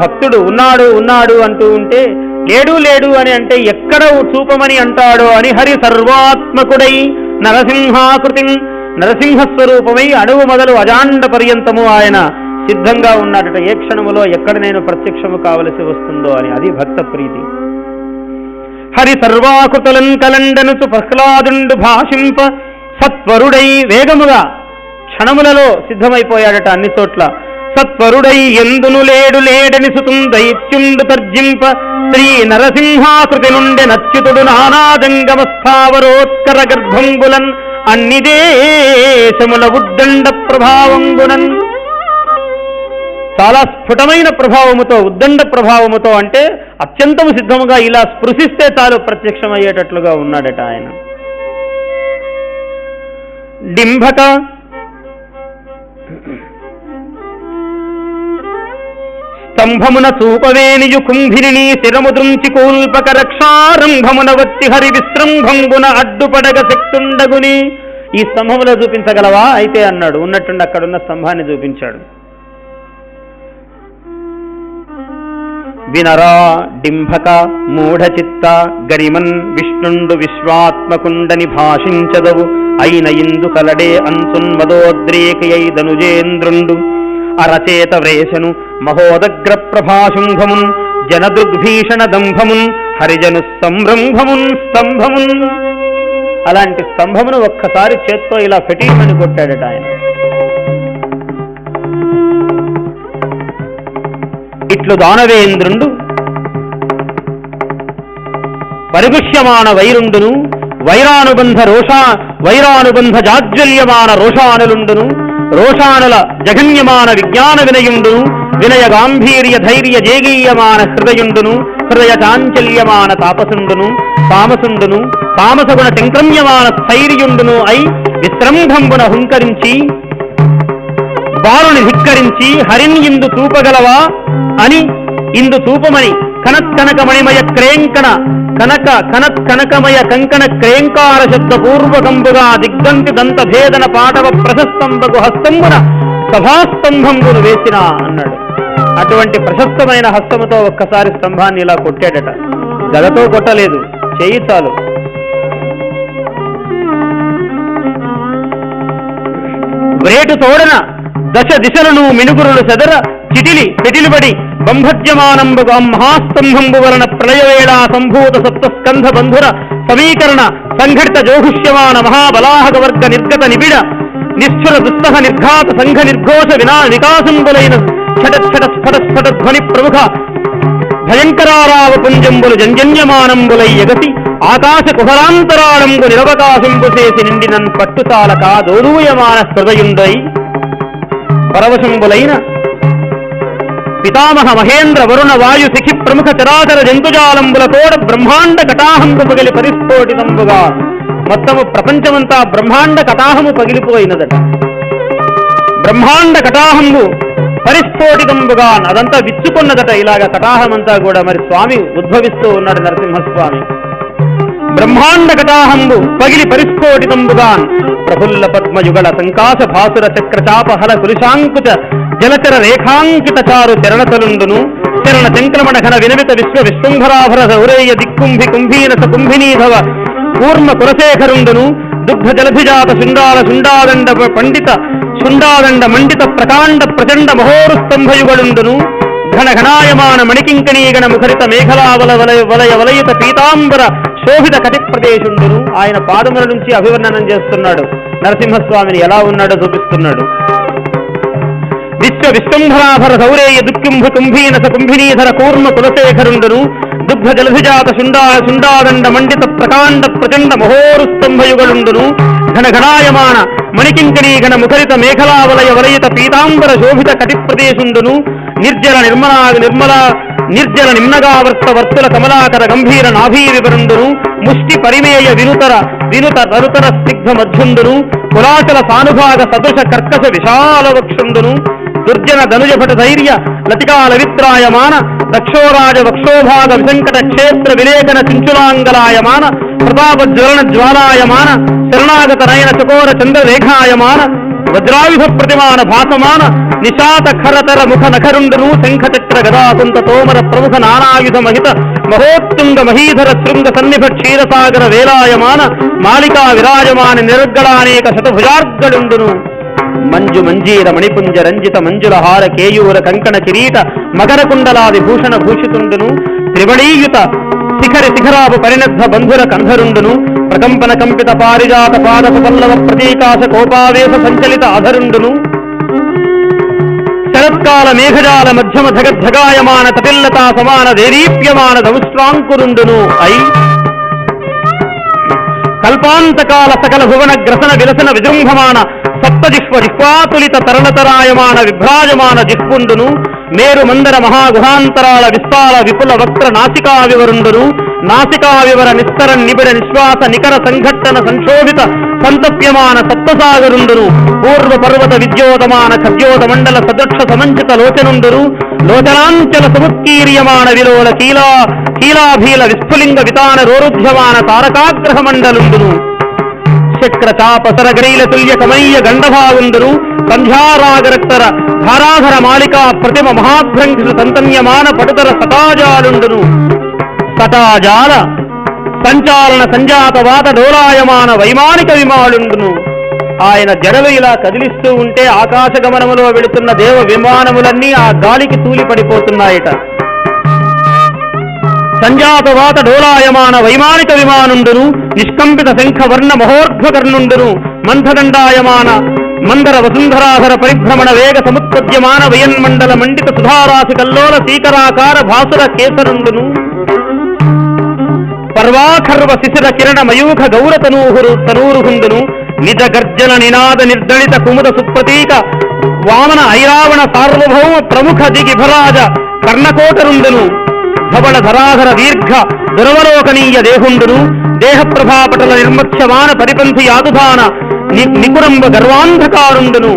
భక్తుడు ఉన్నాడు ఉన్నాడు అంటూ ఉంటే లేడు లేడు అని అంటే ఎక్కడ చూపమని అంటాడో అని హరి సర్వాత్మకుడై నరసింహాకృతి నరసింహస్వరూపమై అణువు మొదలు అజాండ పర్యంతము ఆయన సిద్ధంగా ఉన్నాడట. ఏ క్షణములో ఎక్కడ నేను ప్రత్యక్షము కావలసి వస్తుందో అని. అది భక్త ప్రీతి. హరి సర్వాకృతులం కలండనుచు ప్రహ్లాదుండు భాషింప సత్వరుడై వేగముగా క్షణములలో సిద్ధమైపోయాడట అన్ని చోట్ల. సత్వరుడై ఎందును లేడు లేడని సుతుం దైత్యుండు తర్జింప శ్రీ నరసింహాకృతి నుండి నచ్యుతుడు నానాజంగమస్థావరోత్కర గర్భంబులన్ అన్ని దేశముల ఉద్దండ ప్రభావంగునన్. చాలా స్ఫుటమైన ప్రభావముతో, ఉద్దండ ప్రభావముతో అంటే అత్యంతము సిద్ధముగా ఇలా స్పృశిస్తే చాలు ప్రత్యక్షమయ్యేటట్లుగా ఉన్నాడట ఆయన. డింభక స్తంభమున చూపవేనియు కుంభిని శిరముద్రుంచి కూల్పక రక్షారంభమున వత్తి హరి విశ్రంభంగున అడ్డుపడగ శక్తుండగుని. ఈ స్తంభములో చూపించగలవా అయితే అన్నాడు. ఉన్నట్టుండి అక్కడున్న స్తంభాన్ని చూపించాడు. వినరా డింభక మూఢచిత్త గరిమన్ విష్ణుండు విశ్వాత్మకుండని భాషించదవు అయిన ఇందు కలడే అంసున్మదోద్రేకయై ధనుజేంద్రుండు అరచేత వ్రేషను మహోదగ్ర ప్రభాశుంభమున్ జనదృగ్భీషణ దంభమున్ హరిజను సంరంభమున్ స్తంభమున్. అలాంటి స్తంభమును ఒక్కసారి చేత్తో ఇలా ఫెటీమని కొట్టాడట ఆయన. ఇట్లు దానవేంద్రుండు పరిగుష్యమాన వైరుండును వైరానుబంధ జాజ్వల్యమాన రోషానులుండును రోషానుల జఘన్యమాన విజ్ఞాన వినయుండును వినయ గాంభీర్య ధైర్య జేగీయమాన హృదయుండును హృదయ చాంచల్యమాన తాపసుండును తామసగుణ సంక్రమ్యమాన స్థైర్యుండును అయి విశ్రంభంబున హుంకరించి బాలుని ధిక్కరించి హరిని ఇందు చూపగలవా అని ఇందు చూపమని కనత్కనకమణిమయ క్రేంకణ కనత్కనకమయ కంకణ క్రేంకార శబ్ద పూర్వకంబుగా దిగ్గంతి దంత భేదన పాటవ ప్రశస్తంబగు హస్తంబున సభాస్తంభంబును వేసిన అన్నాడు. అటువంటి ప్రశస్తమైన హస్తముతో ఒక్కసారి స్తంభాన్ని ఇలా కొట్టాడట. గదతో కొట్టలేదు, చేయి చాలు. వ్రేటు తోడన దశ దిశలను మినుగురులు సెదర చిటిలిబడి బంభజ్యమానంబుగా మహాస్తంభంబు వలన ప్రళయవేళా సంభూత సప్తస్కంధ బంధుర సమీకరణ సంఘటిత జోహుష్యమాన మహాబలాహకవర్గ నిర్గత నిబిడ నిశ్చుర దుస్తహ నిర్ఘాత సంఘ నిర్ఘోష వికాసంబులైన ఛట స్ఫట ధ్వని ప్రముఖ భయంకరారావ పుంజంబులు జంజన్యమానంబులై ఎగసి ఆకాశ కుహరాంతరాళంబు నిరవకాశంబు చేసి నిండినన్ పట్టుచాలక దోరూయమాన హృదయుండై పరవశంబులైన పితామహ మహేంద్ర వరుణ వాయు శిఖి ప్రముఖ చరాచర జంతుజాలంబులతోడ బ్రహ్మాండ కటాహంబు పగిలి పరిస్ఫోటితంబుగా మొత్తము ప్రపంచమంతా బ్రహ్మాండ కటాహము పగిలిపోయినదట. బ్రహ్మాండ కటాహంబు పరిస్ఫోటితంబుగా అదంతా విచ్చుకున్నదట. ఇలాగ కటాహమంతా కూడా మరి స్వామి ఉద్భవిస్తూ ఉన్నాడు నరసింహస్వామి. బ్రహ్మాండ కటాహంబు పగిలి పరిస్ఫోటితంబుగాన్ ప్రఫుల్ల పద్మయుగళ సంకాశ భాసుర చక్ర చాపహల కులిశాంకుచ జలచర రేఖాంకిత చారు చరణతలుండును చరణ చంక్రమణ ఘన వినవిత విశ్వంభరాభర సౌరేయ దిక్కుంభి కుంభీనస కుంభినీధవ కూర్మ కులశేఖరుండును దుగ్ధ జలధిజాత శుండాదండ పండిత శుండాదండ మండిత ప్రకాండ ప్రచండ మహోరుస్తంభయుగలుండును ఘనఘనాయమాన మణికింకణీగణ ముఖరిత మేఘలావల వలయత పీతాంబర శోభిత కటి ప్రదేశుండును. ఆయన పాదముల నుంచి అభివర్ణనం చేస్తున్నాడు నరసింహస్వామిని. ఎలా ఉన్నాడో చూపిస్తున్నాడు. విశ్వంభరాభర సౌరేయ దుక్కుంభ కుంభీనస కుంభినీధర కూర్మ కులశేఖరుండును దుగ్ధ జలధిజాత శుండాదండ మండిత ప్రకాండ ప్రచండ మహోరుస్తంభయుగలుండును ఘనఘనాయమాన మణికింకణీగణ ముఖరిత మేఘలావలయత పీతాంబర శోభిత కటి ప్రదేశుండును నిర్జల నిమ్నగావర్త వర్తుల కమలాకర గంభీర నాభీవివరుండును ముష్టి పరిమేయ వినుతర స్నిగ్ధ మధ్యుండును కులాచల సానుభాగ సదృశ కర్కశ విశాల వక్షుండును దుర్జన ధనుజభట ధైర్య లతికాల విత్రాయమాన దక్షోరాజ వక్షోభాగ విసంకట క్షేత్ర విలేకన చించులాంగలాయమాన ప్రతాప జ్వలన జ్వాలాయమాన శరణాగత నయన చకోర చంద్రరేఖాయమాన వజ్రాయుధ ప్రతిమాన భాసమాన నిశాత ఖరతర ముఖ నఖరుండును శంఖచక్ర గదాకుంత తోమర ప్రముఖ నానాయుధ మహిత మహోత్తుంగ మహీధర శృంగ సన్నిభ క్షీరసాగర వేలాయమాన మాలికా విరాజమాన నిర్గళానేక శతభుజార్గళుండును మంజు మంజీర మణిపుంజ రంజిత మంజులహార కేయూర కంకణ కిరీట మకర కుండలాది భూషణ భూషితుండును త్రివళీయుత శిఖరి శిఖరాపు పరిణద్ధ బంధుర కంధరుండును ప్రకంపన కంపిత పారిజాత పాదప పల్లవ ప్రతీకాశ కోపావేశ సంచలిత అధరుండును శరత్కాల మేఘజాల మధ్యమ ధగద్ధగాయమాన తటిల్లతా సమాన దేదీప్యమాన దముష్ట్రాంకురుండును అయి కల్పాంతకాల సకల భువన గ్రసన విలసన విజృంభమాన సప్తజిహ్వ జిహ్వాతులిత తరళతరాయమాన విభ్రాజమాన జిహ్వుండును మేరు మందర మహాగుహాంతరాల విస్తాల విపుల వక్ర నాసికా వివరుండును నాసికా వివర నిస్తర నిబిడ నిశ్వాస నికర సంఘట్టన సంశోభిత సంతప్యమాన సప్తసాగరుండును పూర్వ పర్వత విద్యోతమాన ఖద్యోత మండల సదృక్ష సమంచిత లోచనుండును లోచనాంచల సముత్కీర్యమాన విలోల కీలాభీల విస్ఫులింగ వితాన రోరుధ్యమాన తారకాగ్రహ మండలుండును చక్ర చాప సరగరీల తుల్య కమనీయ గండభాగుండును సంధ్యారాగరక్తర ధారాధర మాలికా ప్రతిమ మహాభ్రంక్ష సంతన్యమాన పటుతర సటాజాలుండును సటాజాల సంచాలన సంజాతవాత డోలాయమాన వైమానిక విమాలుండును ఆయన జడలు ఇలా కదిలిస్తూ ఉంటే ఆకాశ గమనములో వెళుతున్న దేవ విమానములన్నీ ఆ గాలికి తూలి పడిపోతున్నాయట. సంజాతవాత డోలాయమాన వైమానిక విమానుండును నిష్కంపిత శంఖ వర్ణ మహోర్ధ్వకర్ణుండును మంథదండాయమాన మందర వసుంధరాధర పరిభ్రమణ వేగ సముత్పద్యమాన వయన్మండల మండిత సుధారాశి కల్లోల సీకరాకార భాసుర కేసరుండును పర్వాఖర్వ శిశిర కిరణ మయూఖ గౌర తనూరుహుండును నిజ గర్జన నినాద నిర్దళిత కుముద సుప్రతీక వామన ఐరావణ సార్వభౌమ ప్రముఖ దిగిభరాజ కర్ణకోటరుండును ధవళ ధరాధర దీర్ఘ దురవలోకనీయ దేహుండును దేహప్రభాపటల నిర్మత్స్యమాన పరిపంథి యాదుధాన నికురంబ గర్వాంధకారుండును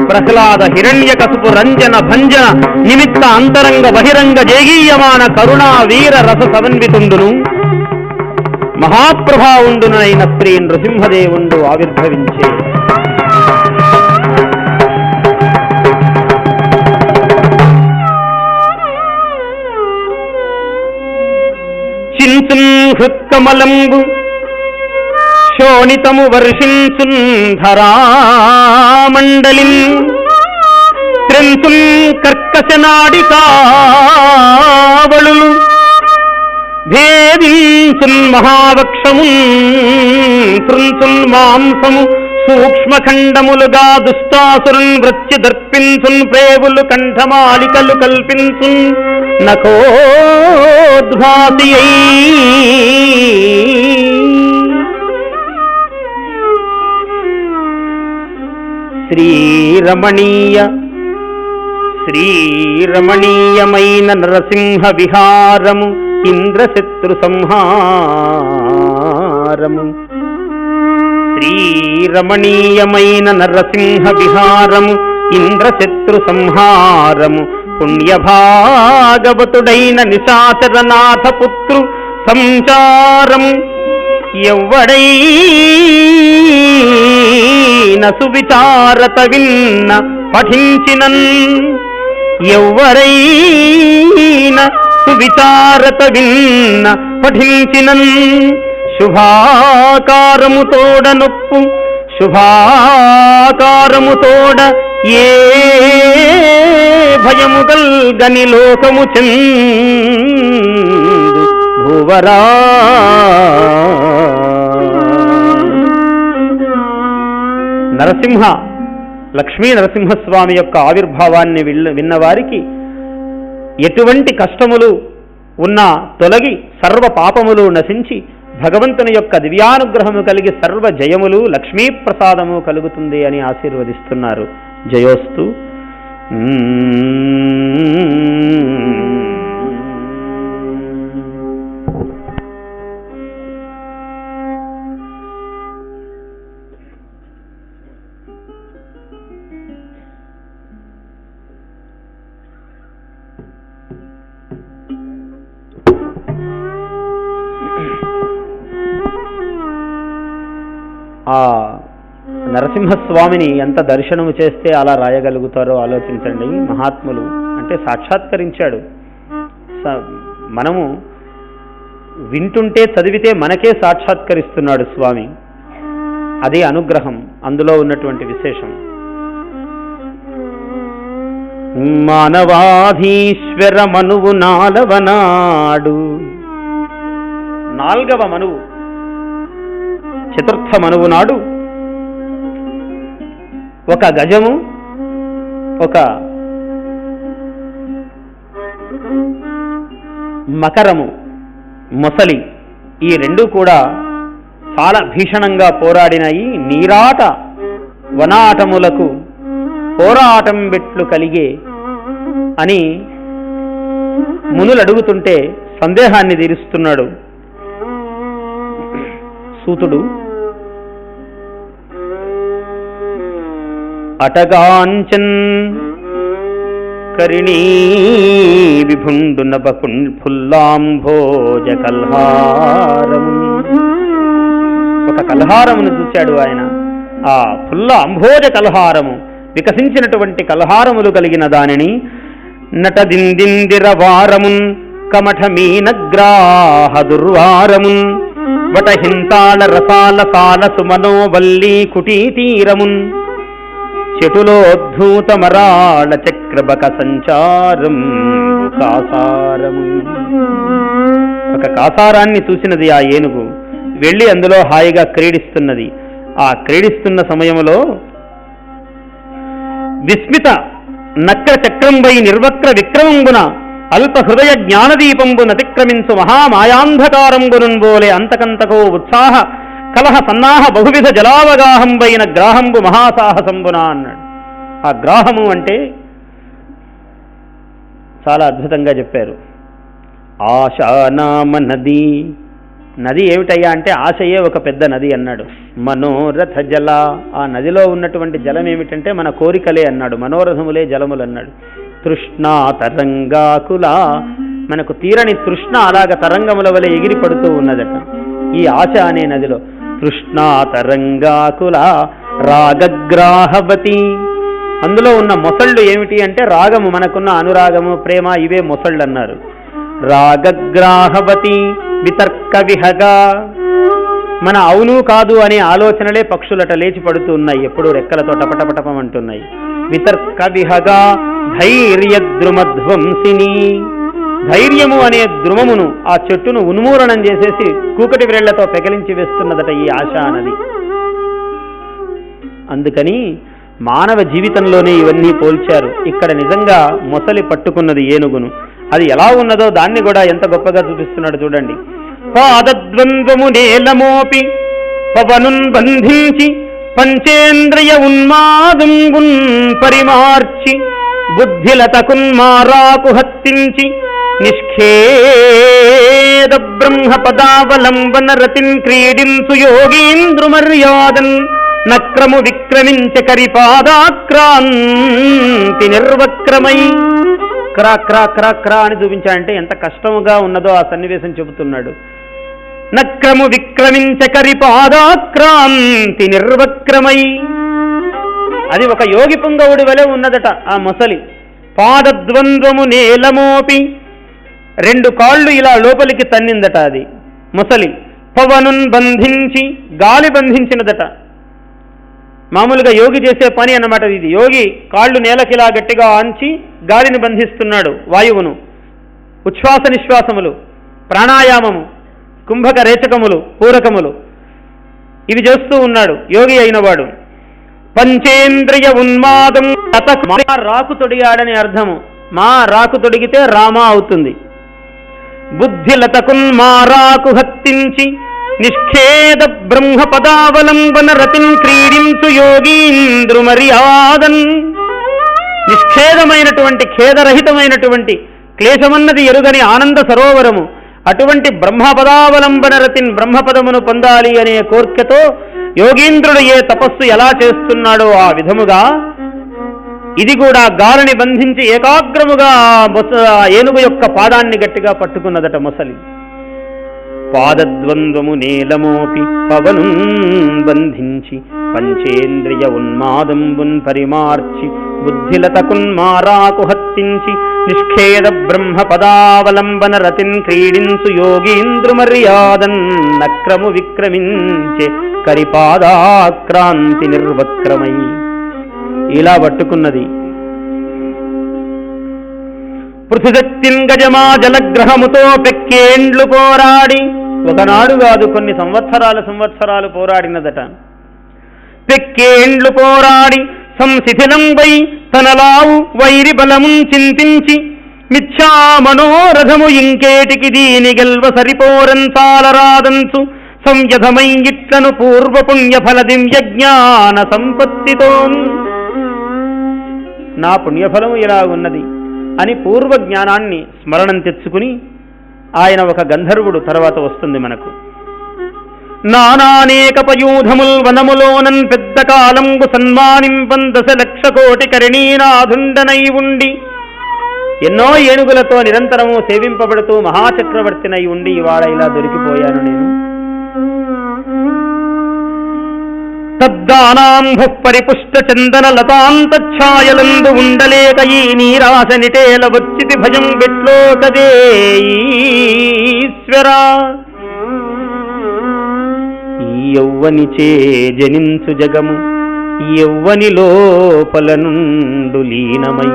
ప్రహ్లాద హిరణ్య కసుపు రంజన భంజన నిమిత్త అంతరంగ బహిరంగ జేగీయమాన కరుణా వీర రస సమన్వితుండును మహాప్రభావుండునైన శ్రీ నృసింహదేవుండు ఆవిర్భవించే చించున్ హృత్కమలంబు శోణితము వర్షించున్ ధరామండలిన్ త్రెంచున్ కర్కశనాడికావళులు భేదించున్ మహావక్షమున్ తృంచున్ మాంసము సూక్ష్మఖండములుగా దుష్టాసురున్ వృత్తి దర్పించున్ ప్రేవులు కంఠమాలికలు కల్పించున్ నఖోద్భాసియై శ్రీరమణీయమైన నరసింహ విహారము ఇంద్రశత్రు సంహారము శ్రీరమణీయమైన నరసింహ విహారము ఇంద్రశత్రు సంహారము పుణ్యభాగవతుడైన నిశాచరనాథ పుత్రు సంచారము ఎవ్వడైన సువిచారత విన్న పఠించినన్ ఎవ్వరైన సువిచారత విన్న పఠించినన్ శుభాకారముతోడ నొప్పు శుభాకారముతోడ ఏ భయము గల్గని లోకము చెందు భువరా నరసింహ లక్ష్మీ నరసింహస్వామి యొక్క ఆవిర్భావాన్ని విన్నవారికి ఎటువంటి కష్టములు ఉన్నా తొలగి సర్వ పాపములు నశించి భగవంతుని యొక్క దివ్యానుగ్రహము కలిగి సర్వ జయములు లక్ష్మీ ప్రసాదము కలుగుతుంది అని ఆశీర్వదిస్తున్నారు. జయోస్తు. నరసింహస్వామిని ఎంత దర్శనము చేస్తే అలా రాయగలుగుతారో ఆలోచించండి. మహాత్ములు అంటే సాక్షాత్కరించాడు. మనము వింటుంటే చదివితే మనకే సాక్షాత్కరిస్తున్నాడు స్వామి. అదే అనుగ్రహం, అందులో ఉన్నటువంటి విశేషం. మానవాధీశ్వర మనువు 4వ నాడు, 4వ మనువు చతుర్థ మనువు నాడు ఒక గజము, ఒక మకరము, మొసలి, ఈ రెండు కూడా చాలా భీషణంగా పోరాడినాయి. నీరాట వనాటములకు పోరాటం బెట్లు కలిగే అని మునులు అడుగుతుంటే సందేహాన్ని తీరుస్తున్నాడు సూతుడు. అటగాంచన్ కరిణీ విభుండున ఫుల్లాంభోజ కల్హారము, ఒక కల్హారమును చూశాడు ఆయన. ఆ ఫుల్ల అంభోజ కల్హారము, వికసించినటువంటి కల్హారములు కలిగిన దానిని, నటదిందిందిర వారమున్ కమఠమీనగ్రాహ దుర్వారమున్ వటహింతాళ రసాల సాల సుమనోవల్లీ కుటీతీరమున్ చెటులోద్ధూత మరాళ చక్రబక సంచారం కాసారము. ఒక కాసారాన్ని చూసినది ఆ ఏనుగు. వెళ్ళి అందులో హాయిగా క్రీడిస్తున్నది. ఆ క్రీడిస్తున్న సమయంలో విస్మిత నక్ర చక్రంబై నిర్వక్ర విక్రమంబున అల్ప హృదయ జ్ఞానదీపంబు నతిక్రమించు మహామాయాంధకారంబునున్ బోలే అంతకంతకో ఉత్సాహ కలహ సన్నాహ బహువిధ జలావగాహంబైన గ్రాహంబు మహాసాహసంబున అన్నాడు. ఆ గ్రాహము అంటే చాలా అద్భుతంగా చెప్పారు. ఆశానామ నది, నది ఏమిటయ్యా అంటే ఆశయే ఒక పెద్ద నది అన్నాడు. మనోరథ జల, ఆ నదిలో ఉన్నటువంటి జలం ఏమిటంటే మన కోరికలే అన్నాడు. మనోరథములే జలములు అన్నాడు. తృష్ణా తరంగాకుల, మనకు తీరని తృష్ణ అలాగ తరంగముల వలె ఎగిరి పడుతూ ఉన్నదట ఈ ఆశ అనే నదిలో. తృష్ణా తరంగాకుల రాగగ్రాహవతి, అందులో ఉన్న మొసళ్ళు ఏమిటి అంటే రాగము, మనకున్న అనురాగము, ప్రేమ, ఇవే మొసళ్ళు అన్నారు. రాగగ్రాహవతి వితర్క విహగా, మన అవును కాదు అనే ఆలోచనలే పక్షులట లేచి పడుతూ ఉన్నాయి, ఎప్పుడూ రెక్కలతో టపటపటపమంటున్నాయి. వితర్క విహగా ధైర్య ద్రుమధ్వంసిని, ధైర్యము అనే ద్రుమమును, ఆ చెట్టును ఉన్మూలనం చేసేసి కూకటి వ్రేళ్లతో పెకలించి వేస్తున్నదట ఈ ఆశ అన్నది. అందుకని మానవ జీవితంలోనే ఇవన్నీ పోల్చారు. ఇక్కడ నిజంగా మొసలి పట్టుకున్నది ఏనుగును. అది ఎలా ఉన్నదో దాన్ని కూడా ఎంత గొప్పగా చూపిస్తున్నాడు చూడండి. పాదద్వంద్వము నేలమోపి పవనున్ బంధించి పంచేంద్రియ ఉన్మాదంబున్ పరిమార్చి బుద్ధిలతకున్మారాకు హత్తించి నిష్ఖేద బ్రహ్మ పదావలంబన రతిన్ క్రీడించు యోగీంద్రుమర్యాదన్ నక్రము విక్రమించ కరిపాదాక్రాంతి నిర్వక్రమై. క్రా క్రా క్రా క్రా అని చూపించాడంటే ఎంత కష్టముగా ఉన్నదో ఆ సన్నివేశం చెబుతున్నాడు. నక్రము విక్రమించ కరిపాదాక్రాంతి నిర్వక్రమై, అది ఒక యోగి పుంగవుడి వలె ఉన్నదట ఆ మొసలి. పాదద్వంద్వము నేలమోపి, 2 కాళ్ళు ఇలా లోపలికి తన్నిందట అది మొసలి. పవనున్ బంధించి, గాలి బంధించినదట. మామూలుగా యోగి చేసే పని అన్నమాట ఇది. యోగి కాళ్ళు నేలకిలా గట్టిగా ఆంచి గాలిని బంధిస్తున్నాడు, వాయువును. ఉచ్ఛ్వాస నిశ్వాసములు, ప్రాణాయామము, కుంభక రేచకములు, పూరకములు, ఇవి చేస్తూ ఉన్నాడు యోగి అయినవాడు. పంచేంద్రియ ఉన్మాదం రాకు తొడిగాడని అర్థము. మా రాకు తొడిగితే రామ అవుతుంది. బుద్ధిలతకున్మారాకు హత్తించి నిష్ఖేద బ్రహ్మ పదావలంబన రతిన్ క్రీడించు యోగీంద్రుమర్యాదన్, నిష్ఖేదమైనటువంటి ఖేదరహితమైనటువంటి క్లేశమన్నది ఎరుగని ఆనంద సరోవరము, అటువంటి బ్రహ్మపదావలంబన రతిన్, బ్రహ్మపదమును పొందాలి అనే కోర్కెతో యోగీంద్రుడు ఏ తపస్సు ఎలా చేస్తున్నాడో ఆ విధముగా ఇది కూడా గాలిని బంధించి ఏకాగ్రముగా ఏనుగు యొక్క పాదాన్ని గట్టిగా పట్టుకున్నదట మొసలి. పాదద్వంద్వము నేలమోపి పవను బంధించి పంచేంద్రియ ఉన్మాదంబున్ పరిమార్చి బుద్ధిలతకున్మారాకు హత్తించి నిష్ఖేద బ్రహ్మ పదావలంబన రతిన్ క్రీడించు యోగీంద్రు మర్యాదన్ నక్రము విక్రమించే కరిపాదాక్రాంతి నిర్వక్రమై. ఇలా పట్టుకున్నది. పృథుశక్తిన్ గజమా జలగ్రహముతో పెక్కేండ్లు పోరాడి, ఒకనాడు కాదు కొన్ని సంవత్సరాలు పోరాడినదట. పెక్కేండ్లు పోరాడి సంశిథిలంబై తనలావు వైరి బలమున్ చింతించి మిథ్యా మనోరథము ఇంకేటికి దీని గెల్వ సరిపోరంచాలరాదంచు సంయధమై ఇట్లను పూర్వపుణ్యఫల దివ్యజ్ఞాన సంపత్తితో. నా పుణ్యఫలము ఇలా ఉన్నది అని పూర్వ జ్ఞానాన్ని స్మరణం తెచ్చుకుని ఆయన ఒక గంధర్వుడు తర్వాత వస్తుంది మనకు. నానానేకపయూధముల్ వనములోనన్ పెద్ద కాలంబు సన్మానింపం 10,00,000 కోటి కరణీనాథుండనై ఉండి ఎన్నో ఏనుగులతో నిరంతరము సేవింపబడుతూ మహాచక్రవర్తినై ఉండి ఇవాళ ఇలా దొరికిపోయాను నేను. తద్దానాంభ పరిపుష్ట చందన లతాంతఛాయలందు ఉండలేక ఈ నీరాశ నిటేల వచ్చితి భయం బెట్లో కదే ఈశ్వరా. యౌవనిచే జనించు జగము యౌవని లోపల నుండు లీనమై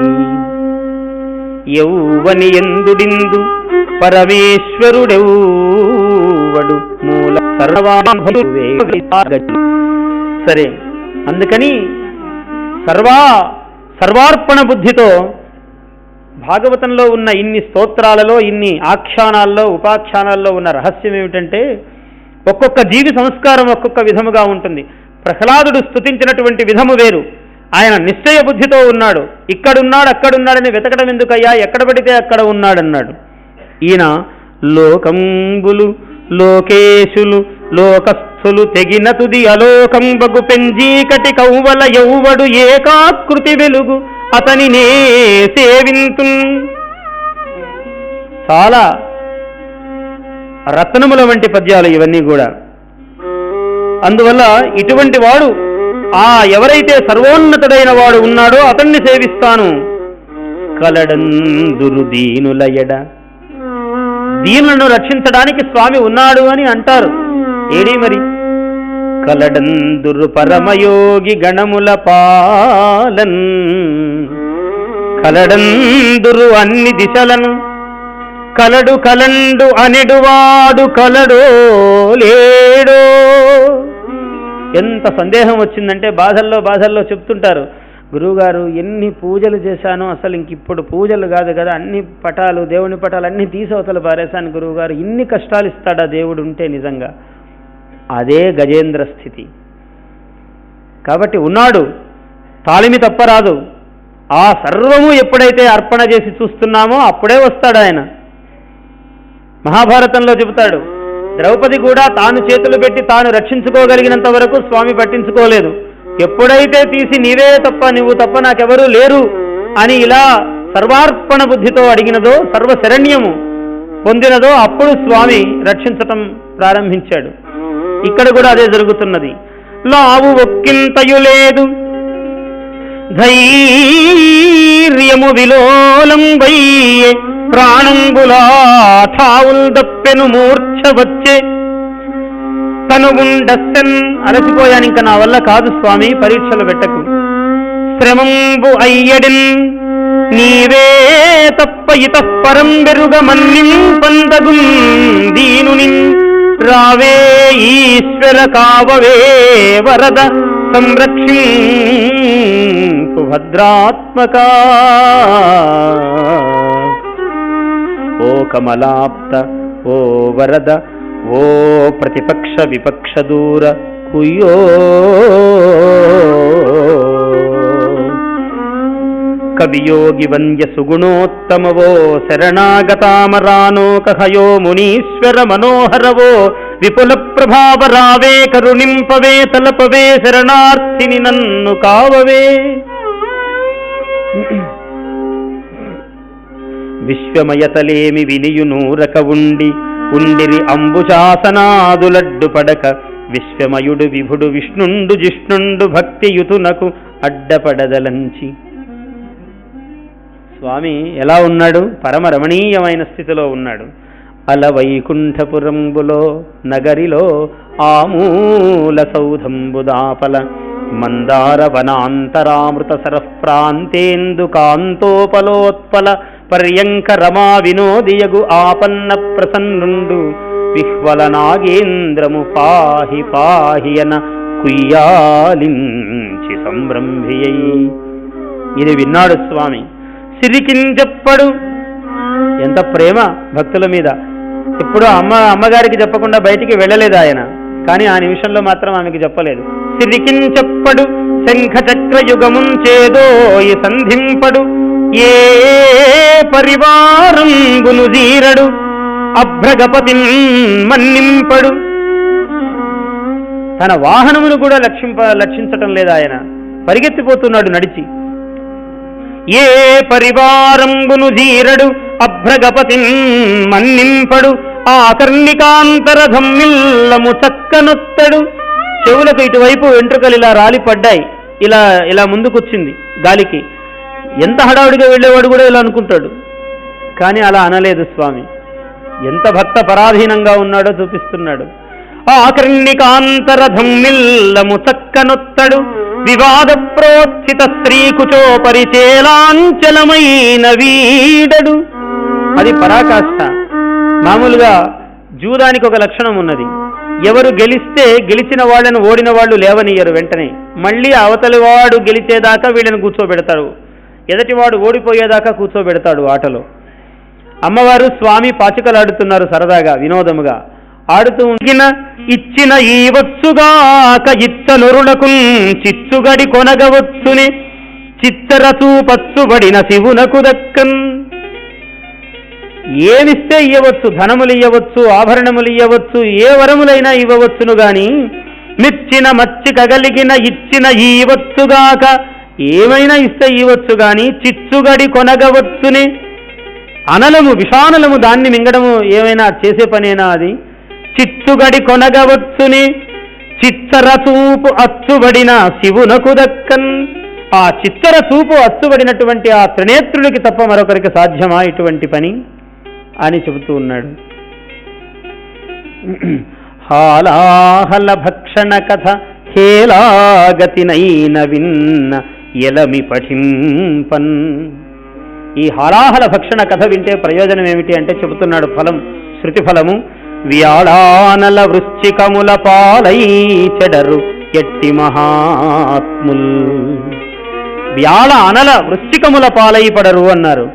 యౌవని ఎందుడిందు పరమేశ్వరుడెవ్వడు మూల సర్వాభవే. సరే, అందుకని సర్వార్పణ బుద్ధితో భాగవతంలో ఉన్న ఇన్ని స్తోత్రాలలో, ఇన్ని ఆఖ్యానాల్లో, ఉపాఖ్యానాల్లో ఉన్న రహస్యం ఏమిటంటే ఒక్కొక్క జీవి సంస్కారం ఒక్కొక్క విధముగా ఉంటుంది. ప్రహ్లాదుడు స్తుతించినటువంటి విధము వేరు. ఆయన నిశ్చయ బుద్ధితో ఉన్నాడు. ఇక్కడున్నాడు అక్కడున్నాడని వెతకడం ఎందుకయ్యా, ఎక్కడ పడితే అక్కడ ఉన్నాడన్నాడు. ఈయన లోకంబులు లోకేశులు లోకస్థులు తెగిన తుది అలోకంబగు పెంజీకటి కౌవల యౌవడు ఏకాకృతి వెలుగు అతని నే సేవింతు. చాలా రత్నముల వంటి పద్యాలు ఇవన్నీ కూడా. అందువల్ల ఇటువంటి వాడు, ఎవరైతే సర్వోన్నతుడైన వాడు ఉన్నాడో అతన్ని సేవిస్తాను. కలడందురు దీనుల ఎడ, దీనులను రక్షించడానికి స్వామి ఉన్నాడు అని అంటారు. ఏడి మరి కలడందురు పరమయోగి గణముల పాలన్, కలడందురు అన్ని దిశలను కలడు కలండు అనెడువాడు కలడో లేడో. ఎంత సందేహం వచ్చిందంటే బాధల్లో చెప్తుంటారు, గురువుగారు ఎన్ని పూజలు చేశానో అసలు ఇంకిప్పుడు పూజలు కాదు కదా, అన్ని పటాలు, దేవుని పటాలు అన్ని తీసవతలు పారేశాను గురువుగారు, ఇన్ని కష్టాలు ఇస్తాడా దేవుడు ఉంటే. నిజంగా అదే గజేంద్ర స్థితి. కాబట్టి ఉన్నాడు, తాళిమి తప్పరాదు. ఆ సర్వము ఎప్పుడైతే అర్పణ చేసి చూస్తున్నామో అప్పుడే వస్తాడు ఆయన. మహాభారతంలో చెబుతాడు, ద్రౌపది కూడా తాను చేతులు పెట్టి తాను రక్షించుకోగలిగినంత వరకు స్వామి పట్టించుకోలేదు. ఎప్పుడైతే తీసి నీవే తప్ప, నువ్వు తప్ప నాకెవరూ లేరు అని ఇలా సర్వార్పణ బుద్ధితో అడిగినదో, సర్వశరణ్యము పొందినదో అప్పుడు స్వామి రక్షించటం ప్రారంభించాడు. ఇక్కడ కూడా అదే జరుగుతున్నది. లావు ఒక్కింతయు లేదు ధైర్యము విలోలం వయ్యే ప్రాణంబులా ఠావుల్ దప్పెను మూర్ఛ వచ్చే తను ఉండెన్. అలసిపోయాను, ఇంకా నా వల్ల కాదు స్వామి, పరీక్షలు పెట్టకు. శ్రమంబు అయ్యడిన్ నీవే తప్ప ఇతఃపరం బెరుగ మన్నిం పందగు దీనుని రావే ఈశ్వర కావవే వరద సంరక్షింపు భద్రాత్మకా. ఓ కమలాప్త, ఓ వరద, ఓ ప్రతిపక్ష విపక్ష దూర కుయ్యో. కవియోగి వంద్య సుగుణోత్తమవో శరణాగతామరానోకహయో మునీశ్వర మనోహరవో విపుల ప్రభావ రావే కరుణింపవే తలపవే శరణార్థిని నన్ను కావవే. విశ్వమయతలేమి వినియునూరక ఉండి ఉండిరి అంబుశాసనాదులడ్డు పడక విశ్వమయుడు విభుడు విష్ణుండు జిష్ణుండు భక్తియుతునకు అడ్డపడదలంచి. స్వామి ఎలా ఉన్నాడు? పరమ రమణీయమైన స్థితిలో ఉన్నాడు. అలవైకుంఠపురంబులో నగరిలో ఆమూల సౌధంబుదాపల మందార వనాంతరామృత సరఃప్రాంతేందు కాంతోపలోత్పల పర్యంక రమా వినోదియగు ఆపన్న ప్రసన్నుండు విహ్వల నాగేంద్రము పాహి పాహియన కుయ్యాలించి సంభ్రంభియై. ఇది విన్నాడు స్వామి. సిరికించెప్పడు. ఎంత ప్రేమ భక్తుల మీద. ఎప్పుడు అమ్మగారికి చెప్పకుండా బయటికి వెళ్ళలేదు ఆయన, కానీ ఆ నిమిషంలో మాత్రం ఆమెకి చెప్పలేదు. సిరికించెప్పడు శంఖ చక్రయుగమున్ చేదోయి సంధింపడు ఏ పరివారంబును జీరడు అభ్రగపతిన్ మన్నింపడు. తన వాహనమును కూడా లక్షించటం లేదు ఆయన, పరిగెత్తిపోతున్నాడు నడిచి. ఏ పరివారంబును జీరడు అభ్రగపతిన్ మన్నింపడు ఆకర్ణికాంతరధమ్మిల్లము చక్కనొత్తడు. చెవులకు ఇటువైపు వెంట్రుకలు ఇలా రాలిపడ్డాయి, ఇలా ముందుకొచ్చింది గాలికి. ఎంత హడావుడిగా వెళ్ళేవాడు కూడా ఇలా అనుకుంటాడు, కానీ అలా అనలేదు స్వామి. ఎంత భక్త పరాధీనంగా ఉన్నాడో చూపిస్తున్నాడు. ఆకర్ణికాంతరధమ్మిల్లము చక్కనొత్తడు వివాద ప్రోత్సిత స్త్రీకుచో పరిచేలాంచలమైన వీడడు. అది పరాకాష్ఠ. మామూలుగా జూదానికి ఒక లక్షణం ఉన్నది. ఎవరు గెలిస్తే గెలిచిన వాళ్ళను ఓడిన వాళ్ళు లేవనియ్యరు, వెంటనే మళ్ళీ అవతలి వాడు గెలిచేదాకా వీళ్ళని కూర్చోబెడతాడు, ఎదటివాడు ఓడిపోయేదాకా కూర్చోబెడతాడు ఆటలో. అమ్మవారు స్వామి పాచికలాడుతున్నారు సరదాగా వినోదముగా. ఆడుతూ ఇచ్చిన ఈ వచ్చుగాక ఇచ్చనురులకు చిచ్చుగడి కొనగవచ్చుని చిత్తరచూ పచ్చుబడిన శివునకు దక్కన్. ఏమిస్తే ఇయ్యవచ్చు, ధనములు ఇయ్యవచ్చు, ఆభరణములు ఇయ్యవచ్చు, ఏ వరములైనా ఇవ్వవచ్చును గాని మెచ్చిన మచ్చికగలిగిన ఇచ్చిన ఈ వచ్చుగాక, ఏమైనా ఇస్తే ఇవ్వచ్చు గాని చిచ్చుగడి కొనగవచ్చుని. అనలము విషానలము దాన్ని మింగడము ఏమైనా చేసే పనేనా అది? చిచ్చుగడి కొనగవచ్చుని చిత్తర చూపు అచ్చుబడిన శివునకు దక్కన్. ఆ చిత్తర చూపు అచ్చుబడినటువంటి ఆ త్రినేత్రుడికి తప్ప మరొకరికి సాధ్యమా ఇటువంటి పని అని చెబుతూ ఉన్నాడు. హాలాహల భక్షణ కథ హేలాగతినైన విన్న ఎలమి పఠింపన్. ఈ హాలాహల భక్షణ కథ వింటే ప్రయోజనం ఏమిటి అంటే చెబుతున్నాడు ఫలం, శృతి ఫలము. వ్యాళానల వృశ్చికముల పాలై చెడరు ఎట్టి మహాత్ముల్. వ్యాళ అనల వృశ్చికముల పాలై పడరు అన్నారు.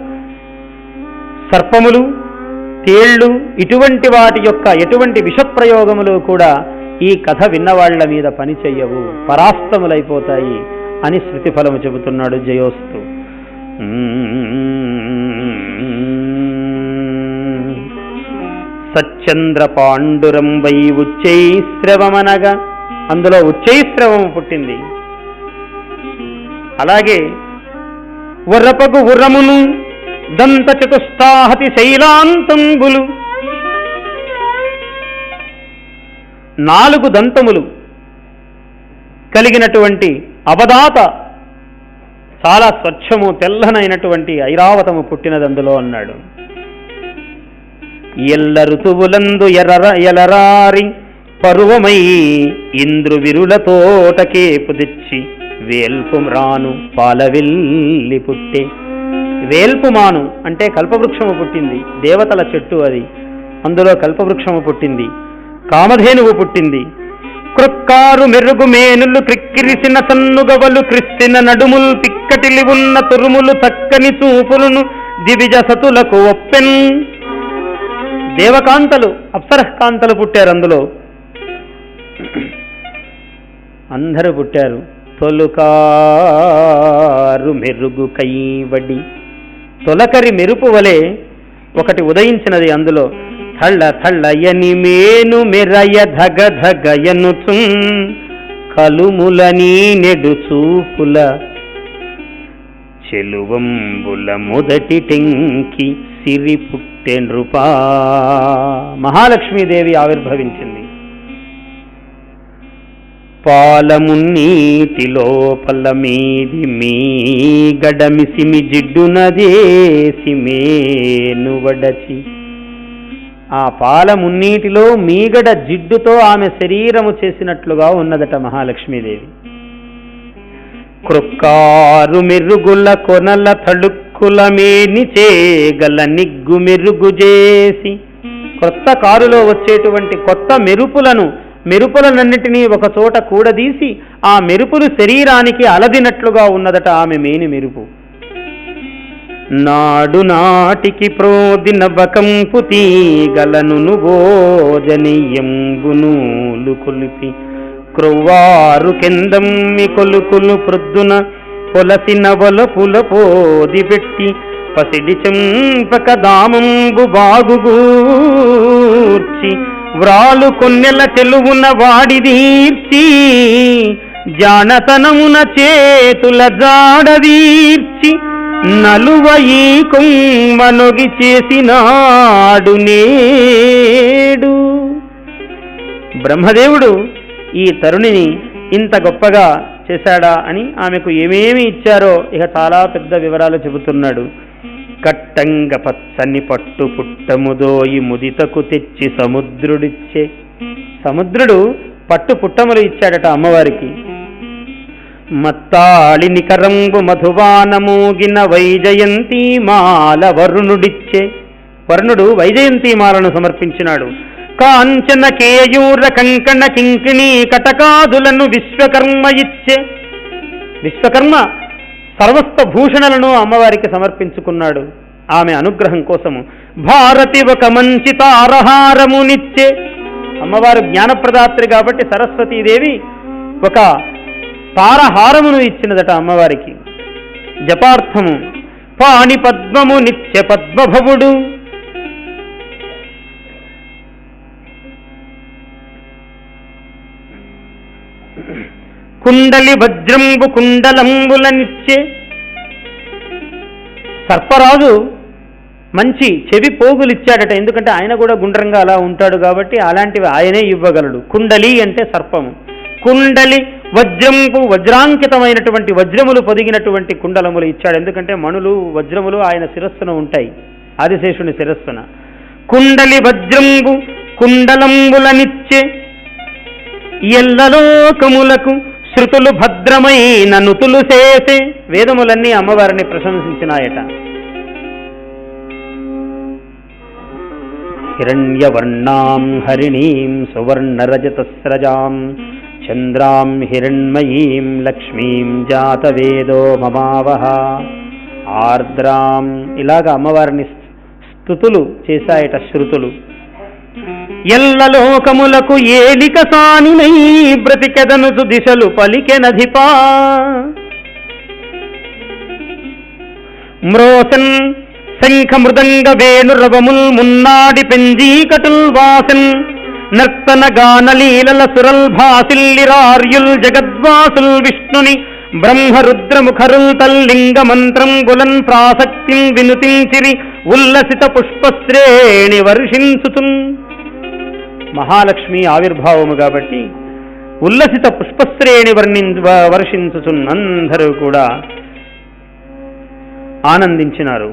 సర్పములు, తేళ్లు ఇటువంటి వాటి యొక్క ఎటువంటి విషప్రయోగములు కూడా ఈ కథ విన్నవాళ్ల మీద పని చెయ్యవు, పరాస్తములైపోతాయి అని శృతి ఫలము చెబుతున్నాడు. జయోస్తు. సచ్చంద్ర పాండురం వై ఉచ్చైశ్రవమనగా అందులో ఉచ్చైశ్రవము పుట్టింది. అలాగే ఉర్రపగు ఉర్రమును దంత చతుష్టాహతి శైలాంతంబులు, 4 దంతములు కలిగినటువంటి అవధాత చాలా స్వచ్ఛము తెల్లనైనటువంటి ఐరావతము పుట్టినది అందులో అన్నాడు. ఎల్ల ఋతువులందు ఎలరారి పరువమై ఇంద్రు విరుల తోటకేపు తెచ్చి వేల్పుమ్రాను పాలవెల్లి పుట్టే. వేల్పుమాను అంటే కల్పవృక్షము పుట్టింది, దేవతల చెట్టు అది, అందులో కల్పవృక్షము పుట్టింది. కామధేనువు పుట్టింది. క్రొక్కారు మెరుగు మేనులు క్రిక్కిరిసిన సన్నుగవలు క్రిస్తిన నడుములు పిక్కటిలి ఉన్న తురుములు చక్కని చూపులను దివిజ సతులకు ఒప్పెన్. దేవకాంతలు, అప్సరకాంతలు పుట్టారు అందులో, అందరూ పుట్టారు. తొలుకారు మెరుగు కైవడి, తొలకరి మెరుపు వలె ఒకటి ఉదయించినది అందులో. థళ్ళ థళ్ళయని మేను మెరయ ధగ ధగయనుచు కలుములని నెడు చూపుల చెలువంబుల మొదటి టెంకి సిరి పుట్ట పుట్టే నృపా. మహాలక్ష్మీదేవి ఆవిర్భవించింది. పాలమున్నీటి లోపల మీది మీ గడమిసిమి జిడ్డునదేసి మేను వడచి. ఆ పాలమున్నీటిలో మీగడ జిడ్డుతో ఆమె శరీరము చేసినట్లుగా ఉన్నదట మహాలక్ష్మీదేవి. క్రొక్కారు మెరుగుల కొనల తళుక్కుల మేని చేయగల నిగ్గు మెరుగు చేసి. కొత్త కారులో వచ్చేటువంటి కొత్త మెరుపులనన్నిటినీ ఒక చోట కూడదీసి ఆ మెరుపులు శరీరానికి అలదినట్లుగా ఉన్నదట ఆమె మేని మెరుపు. నాడు నాటికి ప్రోదిన బకంపు తీగలను భోజనీయంబునూలు కొలిపి క్రొవ్వారు కెందమ్మి కొలుకులు ప్రొద్దున పొలసిన వలపుల పోది పెట్టి పసిడి చెంపక దామంబు బాగుగూర్చి వ్రాలు కొన్నెల తెలుగున వాడిదీర్చి జానతనమున చేతుల జాడదీర్చి నలువ ఈ కొమ్మనొగి చేసినాడు నేడు. బ్రహ్మదేవుడు ఈ తరుణిని ఇంత గొప్పగా చేశాడా అని ఆమెకు ఏమేమి ఇచ్చారో ఇక చాలా పెద్ద వివరాలు చెబుతున్నాడు. కట్టంగ పచ్చని పట్టు పుట్టముదోయి ముదితకు తెచ్చి సముద్రుడిచ్చే. సముద్రుడు పట్టు పుట్టములు ఇచ్చాడట అమ్మవారికి. మత్తాళి నికరంబు మధువానమూగిన వైజయంతి మాల వరుణుడిచ్చే. వరుణుడు వైజయంతి మాలను సమర్పించినాడు. కాంచన కేయూర కంకణ కింకిణీ కటకాదులను విశ్వకర్మ ఇచ్చే. విశ్వకర్మ సర్వస్వ భూషణలను అమ్మవారికి సమర్పించుకున్నాడు ఆమె అనుగ్రహం కోసము. భారతి ఒక మంచి తారహారమునిచ్చే. అమ్మవారు జ్ఞానప్రదాత్రి కాబట్టి సరస్వతీదేవి ఒక తారహారమును ఇచ్చినదట అమ్మవారికి. జపార్థము పాణి పద్మము నిత్య పద్మభవుడు. కుండలి వజ్రంబు కుండలంబులనిచ్చే. సర్పరాజు మంచి చెవి పోగులిచ్చాడట. ఎందుకంటే ఆయన కూడా గుండ్రంగా అలా ఉంటాడు కాబట్టి అలాంటివి ఆయనే ఇవ్వగలడు. కుండలి అంటే సర్పము. కుండలి వజ్రంబు వజ్రాంకితమైనటువంటి వజ్రములు పొదిగినటువంటి కుండలములు ఇచ్చాడు. ఎందుకంటే మణులు వజ్రములు ఆయన శిరస్సున ఉంటాయి, ఆదిశేషుని శిరస్సున. కుండలి వజ్రంబు కుండలంబులనిచ్చే. ఎల్లలోకములకు శృతులు భద్రమైన నుతులు చేసే. వేదములన్నీ అమ్మవారిని ప్రశంసించినాయట. హిరణ్యవర్ణాం హరిణీం సువర్ణరజతస్రజాం చంద్రాం హిరణ్మయీం లక్ష్మీం జాతవేదో మమావహ ఆర్ద్రాం. ఇలాగా అమ్మవారిని స్తుతులు చేశాయట శృతులు. ఎల్లలోకములకు ఏలిక సానినై బ్రతికెదనుసు దిశలు పలికెనధిపా. మ్రోసన్ శంఖ మృదంగ వేణురవముల్ మున్నాడి పెంజీకటుల్ వాసన్ నర్తన గానలీలల సురల్ భాసిల్లిరార్యుల్ జగద్వాసుల్ విష్ణుని బ్రహ్మరుద్రముఖరుల్ తల్లింగ మంత్రం గులన్ ప్రాసక్తిం వినుతించిరి ఉల్లసిత పుష్పశ్రేణి వర్షించుతున్. మహాలక్ష్మి ఆవిర్భావము కాబట్టి ఉల్లసిత పుష్పశ్రేణి వర్షించుచున్. అందరూ కూడా ఆనందించినారు.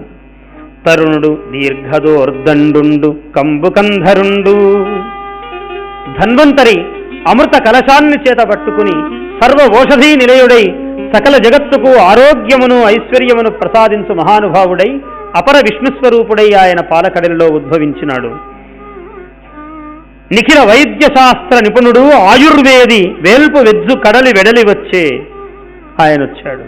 తరుణుడు దీర్ఘదోర్దండు కంబుకంధరుండు. ధన్వంతరి అమృత కలశాన్ని చేత పట్టుకుని సర్వ ఓషధీ నిలయుడై సకల జగత్తుకు ఆరోగ్యమును ఐశ్వర్యమును ప్రసాదించు మహానుభావుడై అపర విష్ణుస్వరూపుడై ఆయన పాలకడలిలో ఉద్భవించినాడు. నిఖిల వైద్య శాస్త్ర నిపుణుడు ఆయుర్వేది వేల్పు వెజ్జు కడలి వెడలి వచ్చే ఆయనొచ్చాడు.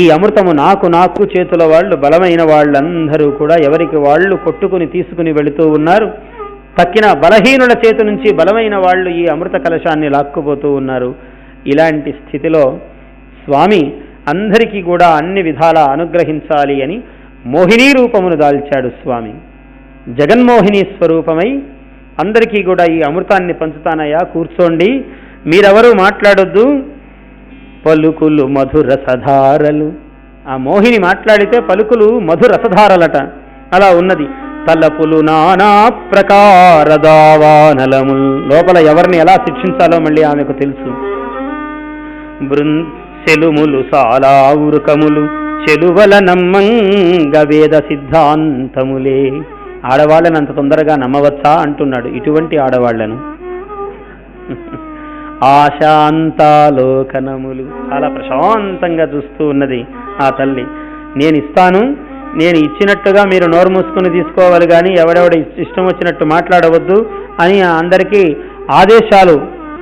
ఈ అమృతము నాకు చేతుల వాళ్ళు బలమైన వాళ్ళందరూ కూడా ఎవరికి వాళ్ళు కొట్టుకుని తీసుకుని వెళుతూ ఉన్నారు. తక్కిన బలహీనుల చేతి నుంచి బలమైన వాళ్ళు ఈ అమృత కలశాన్ని లాక్కుపోతూ ఉన్నారు. ఇలాంటి స్థితిలో స్వామి అందరికీ కూడా అన్ని విధాలా అనుగ్రహించాలి అని మోహినీ రూపమును దాల్చాడు స్వామి. జగన్మోహిని స్వరూపమై అందరికీ కూడా ఈ అమృతాన్ని పంచుతానయ్యా, కూర్చోండి, మీరెవరూ మాట్లాడొద్దు. పలుకులు మధురసధారలు. ఆ మోహిని మాట్లాడితే పలుకులు మధురసధారలట. అలా ఉన్నది. తలపులు నానా ప్రకార దావానలముల్, లోపల ఎవరిని ఎలా శిక్షించాలో మళ్ళీ ఆమెకు తెలుసు. చెలుములు సాలా ఉరుకములు చెలువల నమ్మంగ వేద సిద్ధాంతములే. ఆడవాళ్ళని అంత తొందరగా నమ్మవచ్చా అంటున్నాడు. ఇటువంటి ఆడవాళ్లను ఆశాంతాలోకనములు, చాలా ప్రశాంతంగా చూస్తూ ఉన్నది ఆ తల్లి. నేను ఇస్తాను, నేను ఇచ్చినట్టుగా మీరు నోరు మూసుకుని తీసుకోవాలి, కానీ ఎవడెవడ ఇష్టం వచ్చినట్టు మాట్లాడవద్దు అని అందరికీ ఆదేశాలు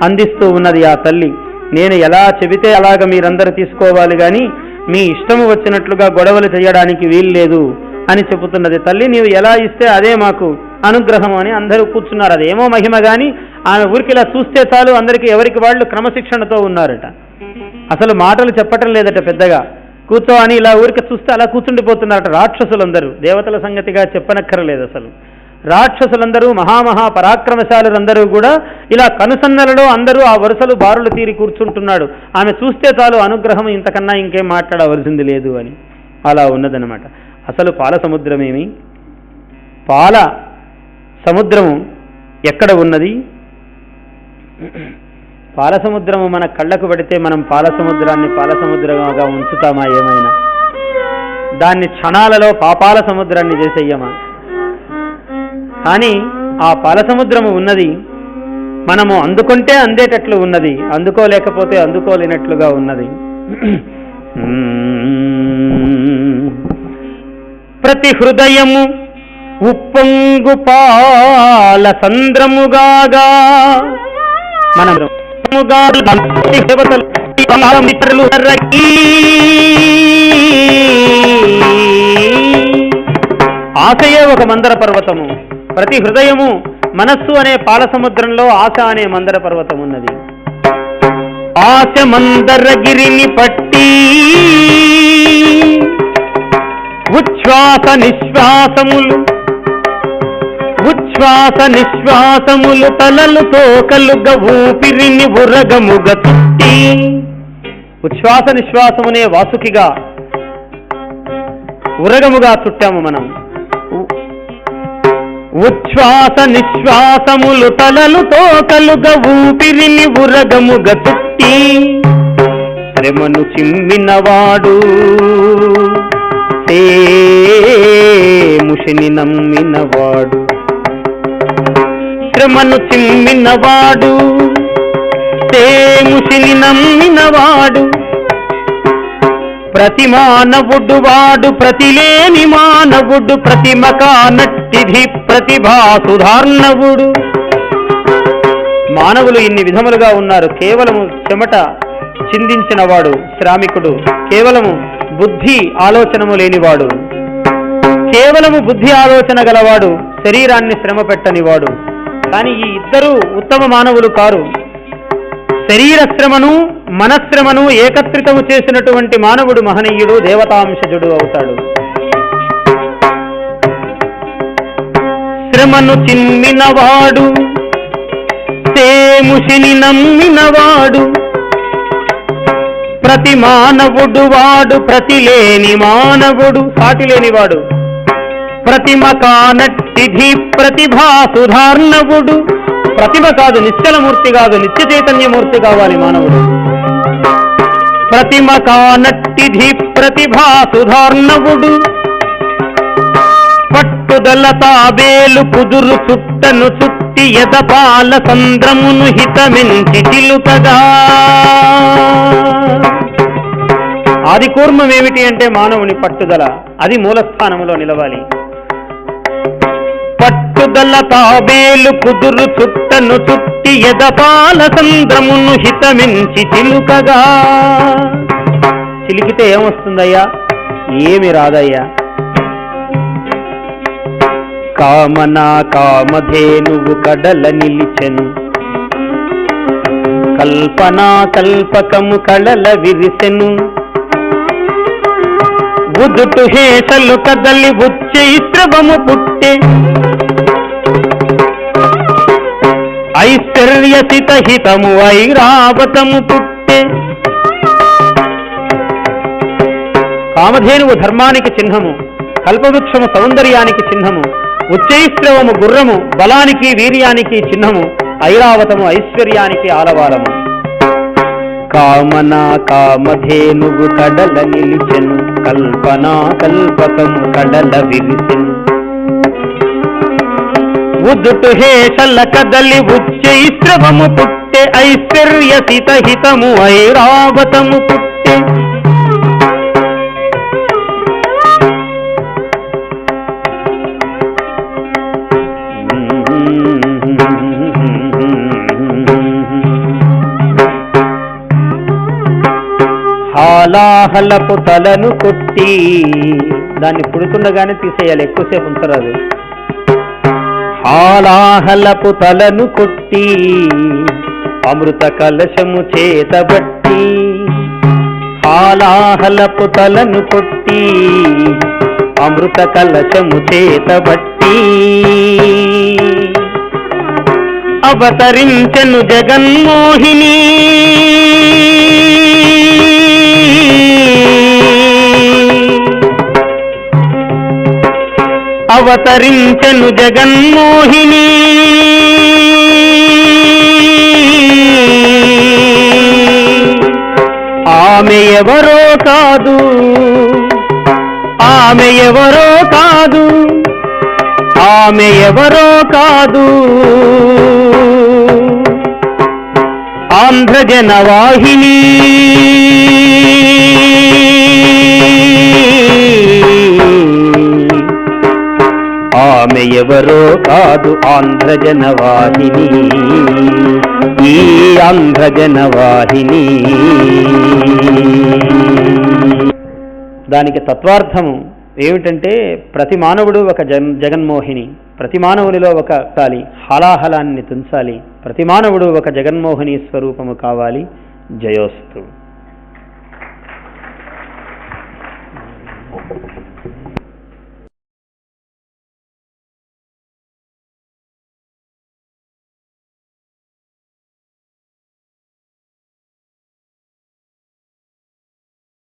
అందిస్తూ ఉన్నది ఆ తల్లి. నేను ఎలా చెబితే అలాగ మీరందరూ తీసుకోవాలి, కానీ మీ ఇష్టము వచ్చినట్లుగా గొడవలు చేయడానికి వీల్లేదు అని చెబుతున్నది తల్లి. నీవు ఎలా ఇస్తే అదే మాకు అనుగ్రహం అని అందరూ కూర్చున్నారు. అదేమో మహిమ, కానీ ఆమె ఊరికి ఇలా చూస్తే చాలు అందరికీ ఎవరికి వాళ్ళు క్రమశిక్షణతో ఉన్నారట. అసలు మాటలు చెప్పటం లేదట పెద్దగా, కూర్చో అని ఇలా ఊరికి చూస్తే అలా కూర్చుండిపోతున్నారట. రాక్షసులందరూ, దేవతల సంగతిగా చెప్పనక్కరలేదు. అసలు రాక్షసులందరూ, మహామహా పరాక్రమశాలులందరూ కూడా ఇలా కనుసన్నలలో అందరూ ఆ వరుసలు బారులు తీరి కూర్చుంటున్నాడు. ఆమె చూస్తే చాలు అనుగ్రహం, ఇంతకన్నా ఇంకేం మాట్లాడవలసింది లేదు అని. అలా ఉన్నదనమాట. అసలు పాల సముద్రమేమి, పాల సముద్రము ఎక్కడ ఉన్నది? పాల సముద్రము మన కళ్ళకు పడితే మనం పాల సముద్రాన్ని పాల సముద్రంగా ఉంచుతామా? ఏమైనా దాన్ని క్షణాలలో పాపాల సముద్రాన్ని చేసేయమా? కానీ ఆ పాల సముద్రము ఉన్నది, మనము అందుకుంటే అందేటట్లు ఉన్నది, అందుకోలేకపోతే అందుకోలేనట్లుగా ఉన్నది. ప్రతి హృదయము ఉప్పొంగు పాల సంద్రముగాగా, మనం ఆశయే ఒక మందర పర్వతము. ప్రతి హృదయము, మనస్సు అనే పాల సముద్రంలో ఆశ అనే మందర పర్వతం ఉన్నది. ఆశ మందరగిరిని పట్టి ఉచ్ఛ్వాస నిశ్వాసములు, ఉచ్ఛ్వాస నిశ్వాసములు తలలు తోకలుగా ఊపిరిని ఉరగముగ చుట్టి. ఉచ్ఛ్వాస నిశ్వాసమునే వాసుకిగా ఉరగముగా చుట్టాము మనం. ఉచ్ఛ్వాస నిశ్వాసములు తలలు తోకలుగా ఊపిరిని ఉరగముగ చుట్టి. శ్రమను చిమ్మినవాడు ముషిని నమ్మినవాడు, శ్రమను చిమ్మినవాడు ముషిని నమ్మినవాడు. ప్రతి మానవుడు వాడు ప్రతిలేని మానవుడు, ప్రతిమ కానట్టిది ప్రతిభాసుధార్ణవుడు. మానవులు ఇన్ని విధములుగా ఉన్నారు. కేవలము చెమట చిందించినవాడు శ్రామికుడు, కేవలము బుద్ధి ఆలోచనము లేనివాడు, కేవలము బుద్ధి ఆలోచన గలవాడు శరీరాన్ని శ్రమ పెట్టనివాడు. కానీ ఈ ఇద్దరూ ఉత్తమ మానవులు కారు. శరీర శ్రమను మనశ్రమను ఏకత్రితము చేసినటువంటి మానవుడు మహనీయుడు, దేవతాంశజుడు అవుతాడు. శ్రమను చిమ్మినవాడు ముషిని నమ్మినవాడు, ప్రతి మానవుడు వాడు ప్రతిలేని మానవుడు, సాటి లేనివాడు. ప్రతిమ కానట్టిది ప్రతిభాసుధార్ణవుడు. ప్రతిభ కాదు, నిశ్చలమూర్తి కాదు, నిత్య చైతన్యమూర్తి కావాలి మానవుడు. ప్రతిమ కానట్టిది ప్రతిభాసుధార్ణవుడు. పట్టుదల తాబేలు కుదురు చుట్టను చుట్టి ఎదపాల సంద్రమును హితమించి చిలుకగా. ఆది కూర్మం ఏమిటి అంటే మానవుని పట్టుదల, అది మూలస్థానములో నిలవాలి. పట్టుదల తాబేలు కుదురు చుట్టను చుట్టి ఎదపాల సంద్రమును హితమించి చిలుకగా. చిలికితే ఏమొస్తుందయ్యా? ఏమి రాదయ్యా. కామనా కామధేనువు కడల నిలిచెను, కల్పనా కల్పకము కళల విరిసెను. ఉదుటు హేషలు కదలి ఉచ్చైత్రవము పుట్టే, ఐశ్వర్యసిత హితము ఐరావతము పుట్టే. కామధేనువు ధర్మానికి చిహ్నము, కల్పవృక్షము సౌందర్యానికి చిహ్నము, ఉచ్చైశ్రవము గుర్రము బలానికి వీర్యానికి చిహ్నము, ఐరావతము ఐశ్వర్యానికి ఆలవాలము. కామనా కామధేనువు కడల నిలిచెను, కల్పనా కల్పకము కడల విరిసెను. ఉదుటు హేషల కదలి ఉచ్చైశ్రవము పుట్టె, ఐశ్వర్య సితహితము ఐరావతము పుట్టె. హాలాహలపు తలను కొట్టి, దాన్ని పుడుతుండగానే తీసేయాలి, ఎక్కువసేపు ఉంచరాదు. హాలాహలపు తలను కొట్టి, అమృత కలశము చేతబట్టి. హాలాహలపు తలను కొట్టి, అమృత కలశము చేతబట్టి. అవతరించెను జగన్మోహిని, అవతరించెను జగన్మోహిని. ఆమె ఎవరో కాదు, ఆమె ఎవరో కాదు, ఆమె ఎవరో కాదు, ఆంధ్రజనవాహిని. ఆమె ఎవరో కాదు, ఆంధ్రజనవాహిని, ఈ ఆంధ్రజనవాహిని. దానికి తత్వార్థము ఏమిటంటే, ప్రతి మానవుడు ఒక జగన్మోహిని, ప్రతి మానవునిలో ఒక హాలాహలాన్ని తుంచాలి, ప్రతి మానవుడు ఒక జగన్మోహిని స్వరూపము కావాలి. జయోస్తు.